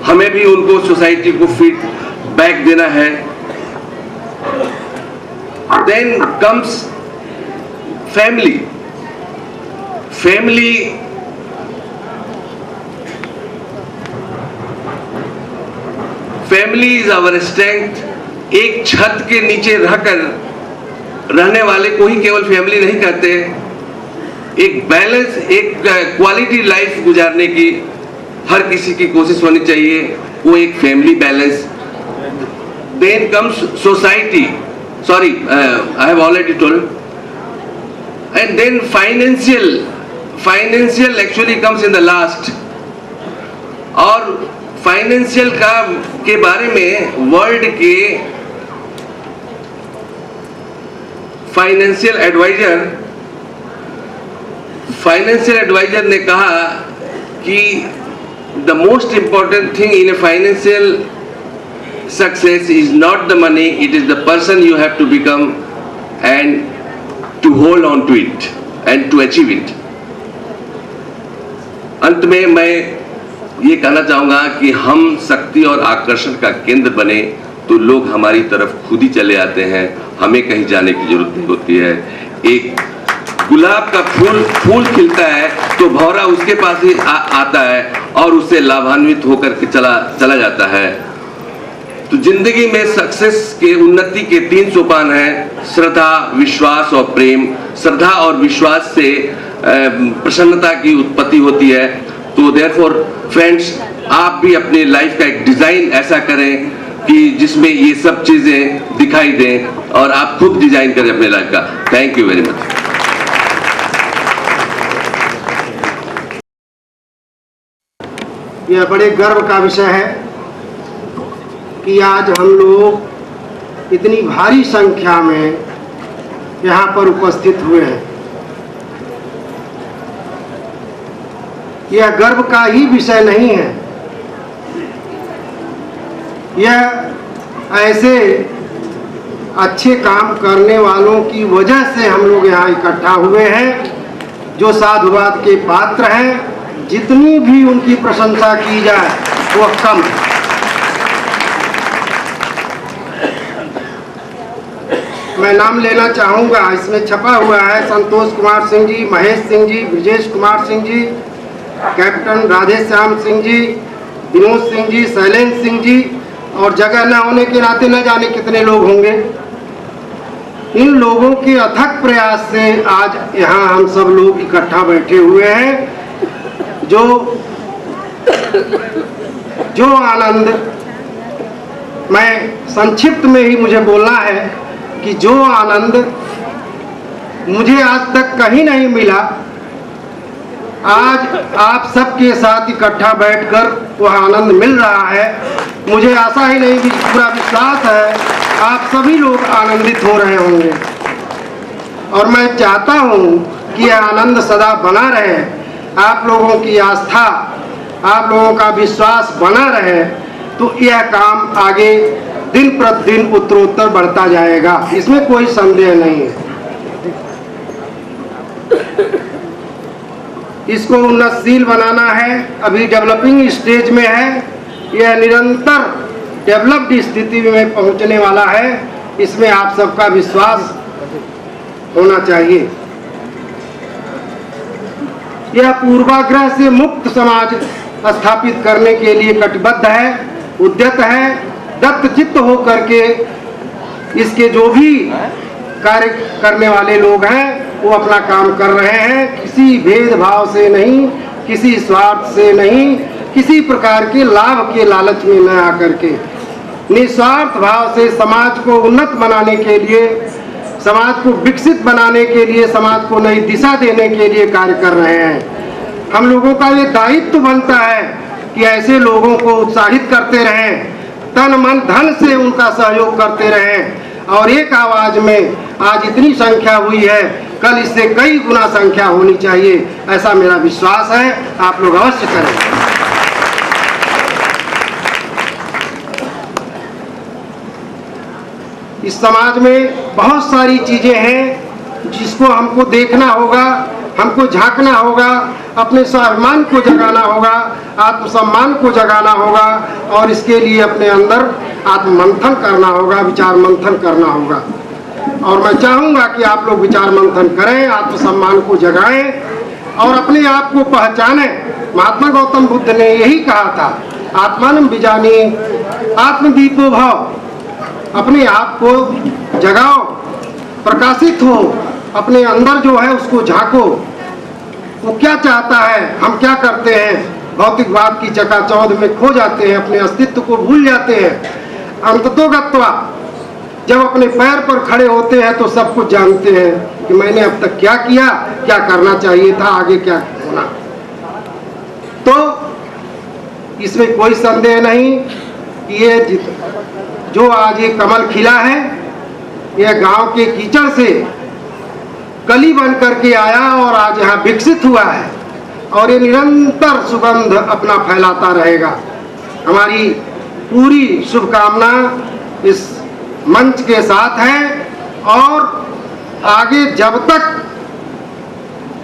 हमें भी उनको सोसाइटी को फीडबैक देना है। Then comes family is our strength. एक छत के नीचे रहकर रहने वाले को ही केवल फैमिली नहीं कहते। एक बैलेंस, एक क्वालिटी लाइफ गुजारने की हर किसी की कोशिश होनी चाहिए, वो एक family balance. Then comes society, sorry I have already told. And then financial actually comes in the last. और फाइनेंशियल के बारे में वर्ल्ड के फाइनेंशियल एडवाइजर ने कहा कि the most important thing in a financial success is not the money, it is the person you have to become and to hold on to it and to achieve it. अंत में मैं ये कहना चाहूंगा कि हम शक्ति और आकर्षण का केंद्र बने तो लोग हमारी तरफ खुद ही चले आते हैं, हमें कहीं जाने की जरूरत नहीं होती है। एक गुलाब का फूल खिलता है तो भौरा उसके पास ही आता है और उससे लाभान्वित होकर के चला जाता है। तो जिंदगी में सक्सेस के उन्नति के 3 सोपान हैं, श्रद्धा, विश्वास और प्रेम। श्रद्धा और विश्वास से प्रसन्नता की उत्पत्ति होती है। तो देयरफॉर फ्रेंड्स, आप भी अपने लाइफ का एक डिजाइन ऐसा करें कि जिसमें ये सब चीजें दिखाई दें और आप खुद डिजाइन करें अपने लाइफ का। Thank you very much. यह बड़े गर्व का विषय है कि आज हम लोग इतनी भारी संख्या में यहाँ पर उपस्थित हुए हैं। यह गर्व का ही विषय नहीं है, यह ऐसे अच्छे काम करने वालों की वजह से हम लोग यहाँ इकट्ठा हुए हैं जो साधुवाद के पात्र हैं। जितनी भी उनकी प्रशंसा की जाए वह कम है। मैं नाम लेना चाहूँगा, इसमें छपा हुआ है संतोष कुमार सिंह जी, महेश सिंह जी, ब्रिजेश कुमार सिंह जी, कैप्टन राधेश्याम सिंह जी, विनोद सिंह जी, शैलेंद्र सिंह जी, और जगह न होने के नाते न जाने कितने लोग होंगे। इन लोगों के अथक प्रयास से आज यहाँ हम सब लोग इकट्ठा बैठे हुए हैं। जो आनंद, मैं संक्षिप्त में ही मुझे बोलना है कि जो आनंद मुझे आज तक कहीं नहीं मिला, आज आप सबके साथ इकट्ठा बैठकर वह आनंद मिल रहा है। मुझे आशा ही नहीं, पूरा विश्वास है आप सभी लोग आनंदित हो रहे होंगे। और मैं चाहता हूँ कि यह आनंद सदा बना रहे, आप लोगों की आस्था, आप लोगों का विश्वास बना रहे, तो यह काम आगे दिन प्रतिदिन उत्तरोत्तर बढ़ता जाएगा, इसमें कोई संदेह नहीं है। इसको उन्नतशील बनाना है, अभी डेवलपिंग स्टेज में है, यह निरंतर डेवलप्ड स्थिति में पहुंचने वाला है। इसमें आप सबका विश्वास होना चाहिए। यह पूर्वाग्रह से मुक्त समाज स्थापित करने के लिए कटिबद्ध है, उद्यत है, दत्तचित्त होकर के इसके जो भी कार्य करने वाले लोग हैं वो अपना काम कर रहे हैं, किसी भेदभाव से नहीं, किसी स्वार्थ से नहीं, किसी प्रकार के लाभ के लालच में न आकर के निस्वार्थ भाव से समाज को उन्नत बनाने के लिए, समाज को विकसित बनाने के लिए, समाज को नई दिशा देने के लिए कार्य कर रहे हैं। हम लोगों का ये दायित्व बनता है कि ऐसे लोगों को उत्साहित करते रहें, तन मन धन से उनका सहयोग करते रहें, और एक आवाज में आज इतनी संख्या हुई है, कल इससे कई गुना संख्या होनी चाहिए, ऐसा मेरा विश्वास है। आप लोग अवश्य करें। इस समाज में बहुत सारी चीजें हैं जिसको हमको देखना होगा, हमको झांकना होगा, अपने स्वाभिमान को जगाना होगा, आत्मसम्मान को जगाना होगा, और इसके लिए अपने अंदर आत्ममंथन करना होगा, विचार मंथन करना होगा। और मैं चाहूँगा कि आप लोग विचार मंथन करें, आत्मसम्मान को जगाएं और अपने आप को पहचानें। महात्मा गौतम बुद्ध ने यही कहा था, आत्मानं विजानी आत्मदीपो भव। अपने आप को जगाओ, प्रकाशित हो, अपने अंदर जो है उसको झांको, वो क्या चाहता है, हम क्या करते हैं। भौतिकवाद की चकाचौंध में खो जाते हैं, अपने अस्तित्व को भूल जाते हैं। अंततोगत्वा जब अपने पैर पर खड़े होते हैं तो सब कुछ जानते हैं कि मैंने अब तक क्या किया, क्या करना चाहिए था, आगे क्या होना। तो इसमें कोई संदेह नहीं कि ये जो आज ये कमल खिला है, यह गांव के कीचड़ से कली बन करके आया और आज यहाँ विकसित हुआ है, और ये निरंतर सुगंध अपना फैलाता रहेगा। हमारी पूरी शुभकामना इस मंच के साथ है, और आगे जब तक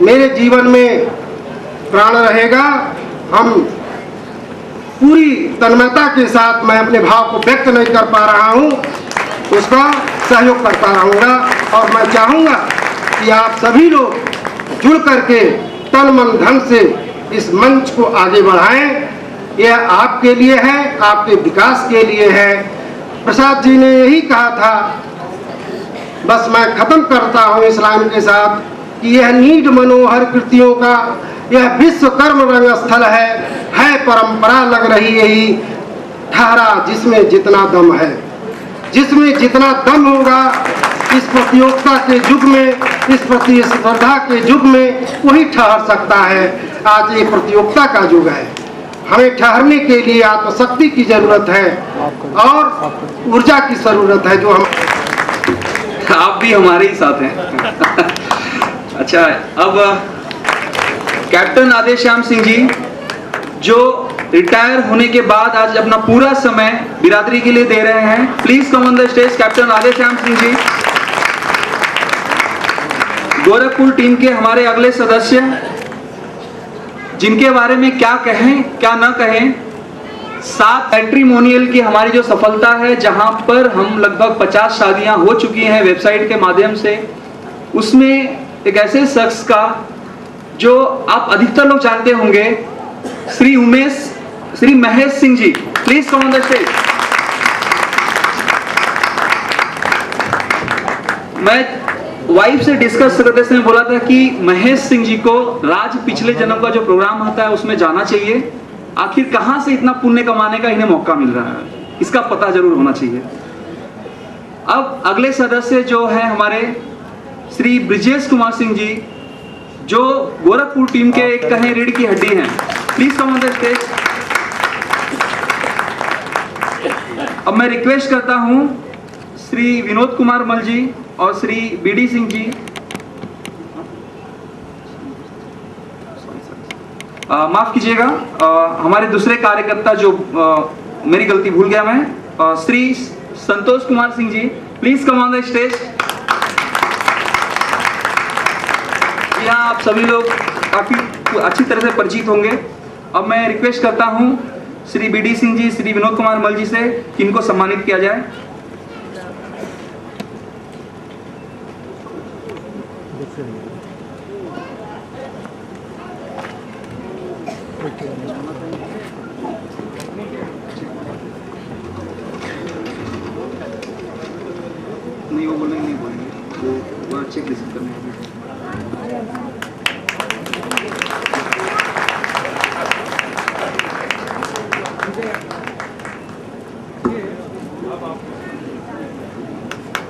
मेरे जीवन में प्राण रहेगा, हम पूरी तन्मयता के साथ, मैं अपने भाव को व्यक्त नहीं कर पा रहा हूँ, उसका सहयोग करता रहूँगा। और मैं चाहूँगा कि आप सभी लोग जुड़ करके तन मन धन से इस मंच को आगे बढ़ाएं। यह आपके लिए है, आपके विकास के लिए है। प्रसाद जी ने यही कहा था, बस मैं खत्म करता हूँ इस लाइन के साथ, कि यह नीड मनोहर कृतियों का यह विश्वकर्म रंग स्थल है परंपरा लग रही यही, ठहरा जिसमें जितना दम है। जिसमें जितना दम होगा इस प्रतियोगिता के युग में, इस प्रतिस्पर्धा के युग में, वही ठहर सकता है। आज ये प्रतियोगिता का युग है, हमें ठहरने के लिए आत्मशक्ति की जरूरत है और ऊर्जा की जरूरत है, जो हम आप भी हमारे ही साथ हैं। अच्छा, अब कैप्टन आदेश्याम सिंह जी जो रिटायर होने के बाद आज अपना पूरा समय बिरादरी के लिए दे रहे हैं, please come on the stage captain Adeshyam Singh ji. Gorakhpur team के हमारे अगले सदस्य, जिनके बारे में क्या कहें क्या न कहें। 7 मैट्रिमोनियल की हमारी जो सफलता है, जहां पर हम लगभग 50 शादियां हो चुकी हैं वेबसाइट के माध्यम से, उसमें एक ऐसे शख्स का जो आप अधिकतर लोग जानते होंगे, Shri Mahesh Singh ji, please come on the stage. मैं वाइफ से डिस्कस करते समय बोला था कि महेश सिंह जी को राज पिछले जन्म का जो प्रोग्राम होता है उसमें जाना चाहिए। आखिर कहां से इतना पुण्य कमाने का इन्हें मौका मिल रहा है, इसका पता जरूर होना चाहिए। अब अगले सदस्य जो है हमारे श्री ब्रिजेश कुमार सिंह जी, जो गोरखपुर टीम के एक कहें रीढ़ की हड्डी हैं, please come on the stage. अब मैं रिक्वेस्ट करता हूं श्री विनोद कुमार मल जी और श्री बीडी सिंह जी, माफ कीजिएगा, हमारे दूसरे कार्यकर्ता जो मेरी गलती भूल गया मैं, Shri Santosh Kumar Singh ji, please come on the stage. यहाँ आप सभी लोग काफी अच्छी तरह से परिचित होंगे। अब मैं रिक्वेस्ट करता हूं श्री बीडी सिंह जी, श्री विनोद कुमार मल जी से कि इनको सम्मानित किया जाए। नहीं, वो बोलेंगे नहीं बोलेंगे, वो चेक रिसीव करने हैं।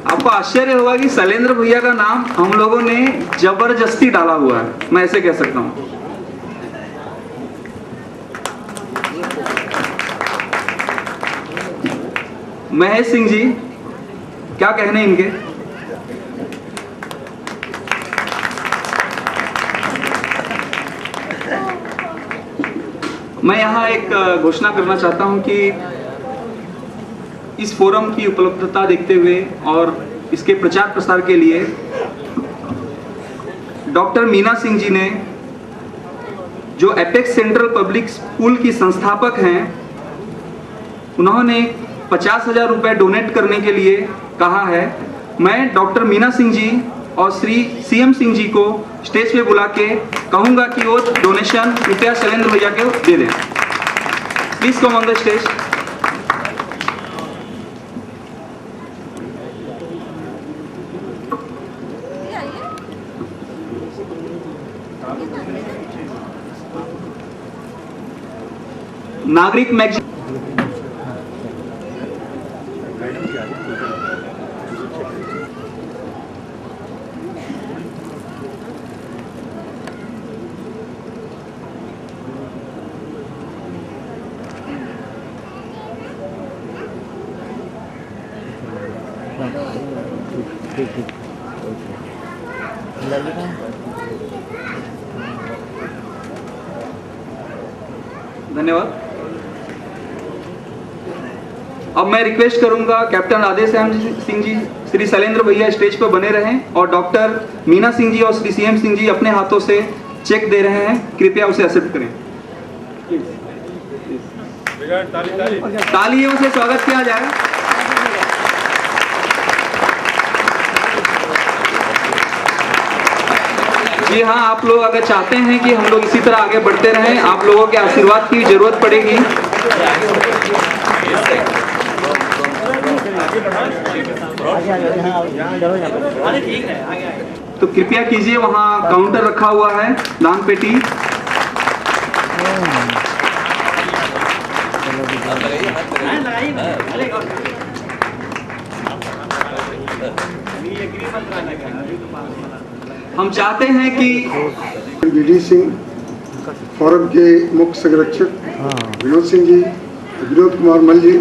आपको आश्चर्य होगा कि शैलेंद्र भैया का नाम हम लोगों ने जबरदस्ती डाला हुआ है, मैं ऐसे कह सकता हूं। महेश सिंह जी, क्या कहने इनके? मैं यहाँ एक घोषणा करना चाहता हूँ कि इस फोरम की उपलब्धता देखते हुए और इसके प्रचार प्रसार के लिए डॉक्टर मीना सिंह जी ने, जो एपेक्स सेंट्रल पब्लिक स्कूल की संस्थापक हैं, उन्होंने 50,000 रुपए डोनेट करने के लिए कहा है। मैं डॉक्टर मीना सिंह जी और श्री सीएम सिंह जी को स्टेज पे बुला के कहूंगा कि वो डोनेशन कृपया शैलेंद्र भैया को दे दें। Please come on the stage. नागरिक मैगजीन धन्यवाद। अब मैं रिक्वेस्ट करूंगा कैप्टन राधेश्याम सिंह जी, श्री शैलेंद्र भैया स्टेज पर बने रहें और डॉक्टर मीना सिंह जी और श्री सीएम सिंह जी अपने हाथों से चेक दे रहे हैं, कृपया उसे एक्सेप्ट करें। तालियों से स्वागत किया जाए। जी हाँ, आप लोग अगर चाहते हैं कि हम लोग इसी तरह आगे बढ़ते रहें, आप लोगों के आशीर्वाद की जरूरत पड़ेगी। तो कृपया कीजिए, वहाँ काउंटर रखा हुआ है, दान पेटी। हम चाहते हैं कि बीडी सिंह, फोरम के मुख्य संरक्षक विनोद सिंह जी, विनोद कुमार मल जी,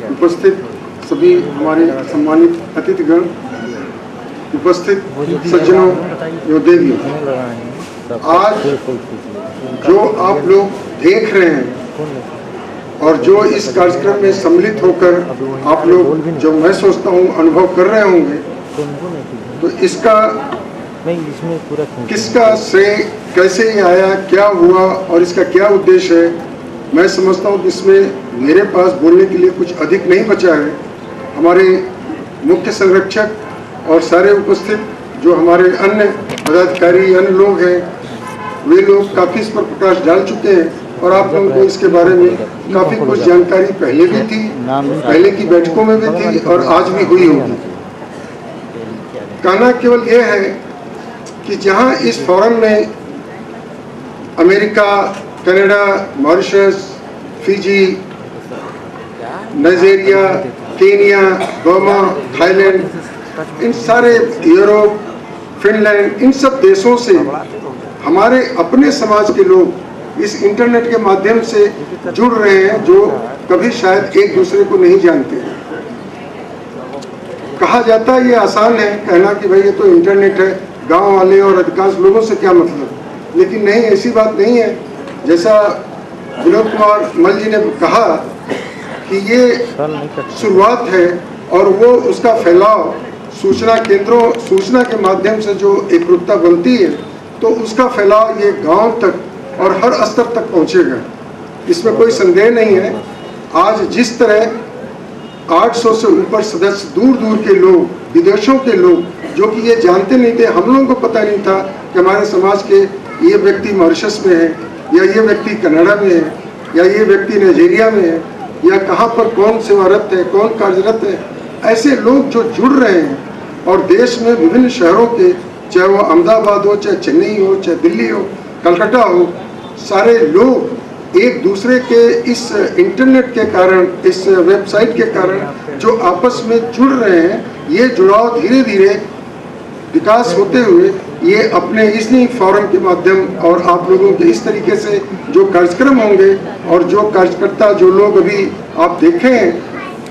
उपस्थित सभी हमारे सम्मानित अतिथिगण, उपस्थित सज्जनों एवं देवियों, आज जो आप लोग देख रहे हैं और जो इस कार्यक्रम में सम्मिलित होकर आप लोग, जो मैं सोचता हूँ अनुभव कर रहे होंगे, तो इसका किसका श्रेय, कैसे ये आया, क्या हुआ और इसका क्या उद्देश्य है, मैं समझता हूँ कि इसमें मेरे पास बोलने के लिए कुछ अधिक नहीं बचा है। हमारे मुख्य संरक्षक और सारे उपस्थित जो हमारे अन्य पदाधिकारी, अन्य लोग हैं, वे लोग काफ़ी इस पर प्रकाश डाल चुके हैं और आप लोगों को इसके बारे में काफ़ी कुछ जानकारी पहले भी थी, पहले की बैठकों में भी थी और आज भी हुई होगी। कहना केवल ये है कि जहां इस फोरम में America, Canada, Mauritius, Fiji, Nigeria, Kenya, Burma, Thailand, इन सारे यूरोप, फिनलैंड, इन सब देशों से हमारे अपने समाज के लोग इस इंटरनेट के माध्यम से जुड़ रहे हैं, जो कभी शायद एक दूसरे को नहीं जानते। कहा जाता है, ये आसान है कहना कि भाई ये तो इंटरनेट है, गांव वाले और अधिकांश लोगों से क्या मतलब, लेकिन नहीं, ऐसी बात नहीं है। जैसा विनोद कुमार मल जी ने कहा कि ये शुरुआत है और वो उसका फैलाव सूचना केंद्रों, सूचना के माध्यम से जो एकरूपता बनती है, तो उसका फैलाव ये गांव तक और हर स्तर तक पहुंचेगा, इसमें कोई संदेह नहीं है। आज जिस तरह 800 से ऊपर सदस्य, दूर दूर के लोग, विदेशों के लोग, जो कि ये जानते नहीं थे, हम लोगों को पता नहीं था कि हमारे समाज के ये व्यक्ति मॉरिशस में है, या ये व्यक्ति कनाडा में है, या ये व्यक्ति नाइजीरिया में है, या कहाँ पर कौन सेवारत है, कौन कार्यरत है, ऐसे लोग जो जुड़ रहे हैं और देश में विभिन्न शहरों के, चाहे वो अहमदाबाद हो, चाहे चेन्नई हो, चाहे दिल्ली हो, कलकत्ता हो, सारे लोग एक दूसरे के इस इंटरनेट के कारण, इस वेबसाइट के कारण जो आपस में जुड़ रहे हैं, ये जुड़ाव धीरे धीरे विकास होते हुए ये अपने इस फोरम के माध्यम और आप लोगों के इस तरीके से जो कार्यक्रम होंगे और जो कार्यकर्ता, जो लोग अभी आप देखे हैं,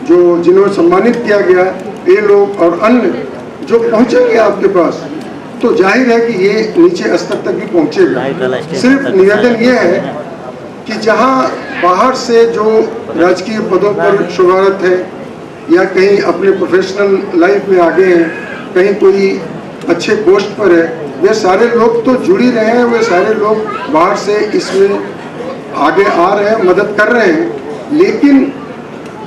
जो जिन्होंने सम्मानित किया गया, ये लोग और अन्य जो पहुंचेंगे आपके पास, तो जाहिर है कि ये नीचे स्तर तक भी पहुंचेगा। सिर्फ निवेदन ये है कि जहां बाहर से जो राजकीय पदों पर शोभारत है या कहीं अपने प्रोफेशनल लाइफ में आगे हैं, कहीं कोई अच्छे पोस्ट पर है, वे सारे लोग तो जुड़ ही रहे हैं, वे सारे लोग बाहर से इसमें आगे आ रहे हैं, मदद कर रहे हैं। लेकिन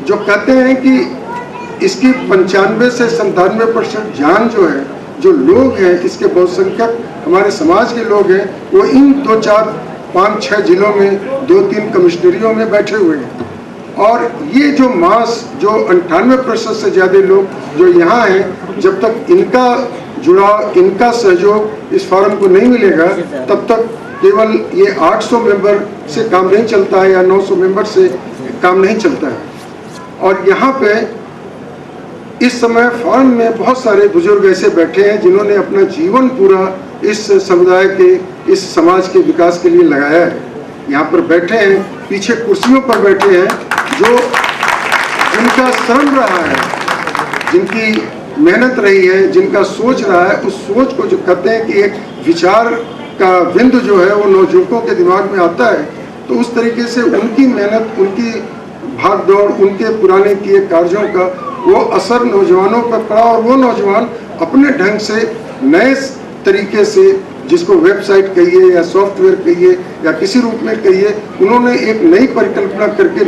जो कहते हैं कि इसकी 95 से 97% जान जो है, जो लोग हैं, इसके बहुसंख्यक हमारे समाज के लोग हैं, वो इन 2, 4, 5, 6 जिलों में 2-3 कमिश्नरियों में बैठे हुए हैं। और ये जो मास, जो 98% से ज़्यादा लोग जो यहाँ हैं, जब तक इनका जुड़ाव, इनका सहयोग इस फोरम को नहीं मिलेगा, तब तक केवल ये 800 मेंबर से काम नहीं चलता है या 900 मेंबर से काम नहीं चलता है। और यहाँ पे इस समय फोरम में बहुत सारे बुजुर्ग ऐसे बैठे हैं जिन्होंने अपना जीवन पूरा इस समुदाय के, इस समाज के विकास के लिए लगाया है। यहाँ पर बैठे हैं, पीछे कुर्सियों पर बैठे हैं, जो जिनका श्रम रहा है, जिनकी मेहनत रही है, जिनका सोच रहा है, उस सोच को जो कहते हैं कि एक विचार का बिंदु जो है वो नौजुवकों के दिमाग में आता है, तो उस तरीके से उनकी मेहनत, उनकी भाग दौड़, उनके पुराने किए कार्यों का वो असर नौजवानों पर पड़ा और वो नौजवान अपने ढंग से नए तरीके से, जिसको वेबसाइट कहिए या सॉफ्टवेयर कहिए या किसी रूप में कहिए, उन्होंने एक नई परिकल्पना करके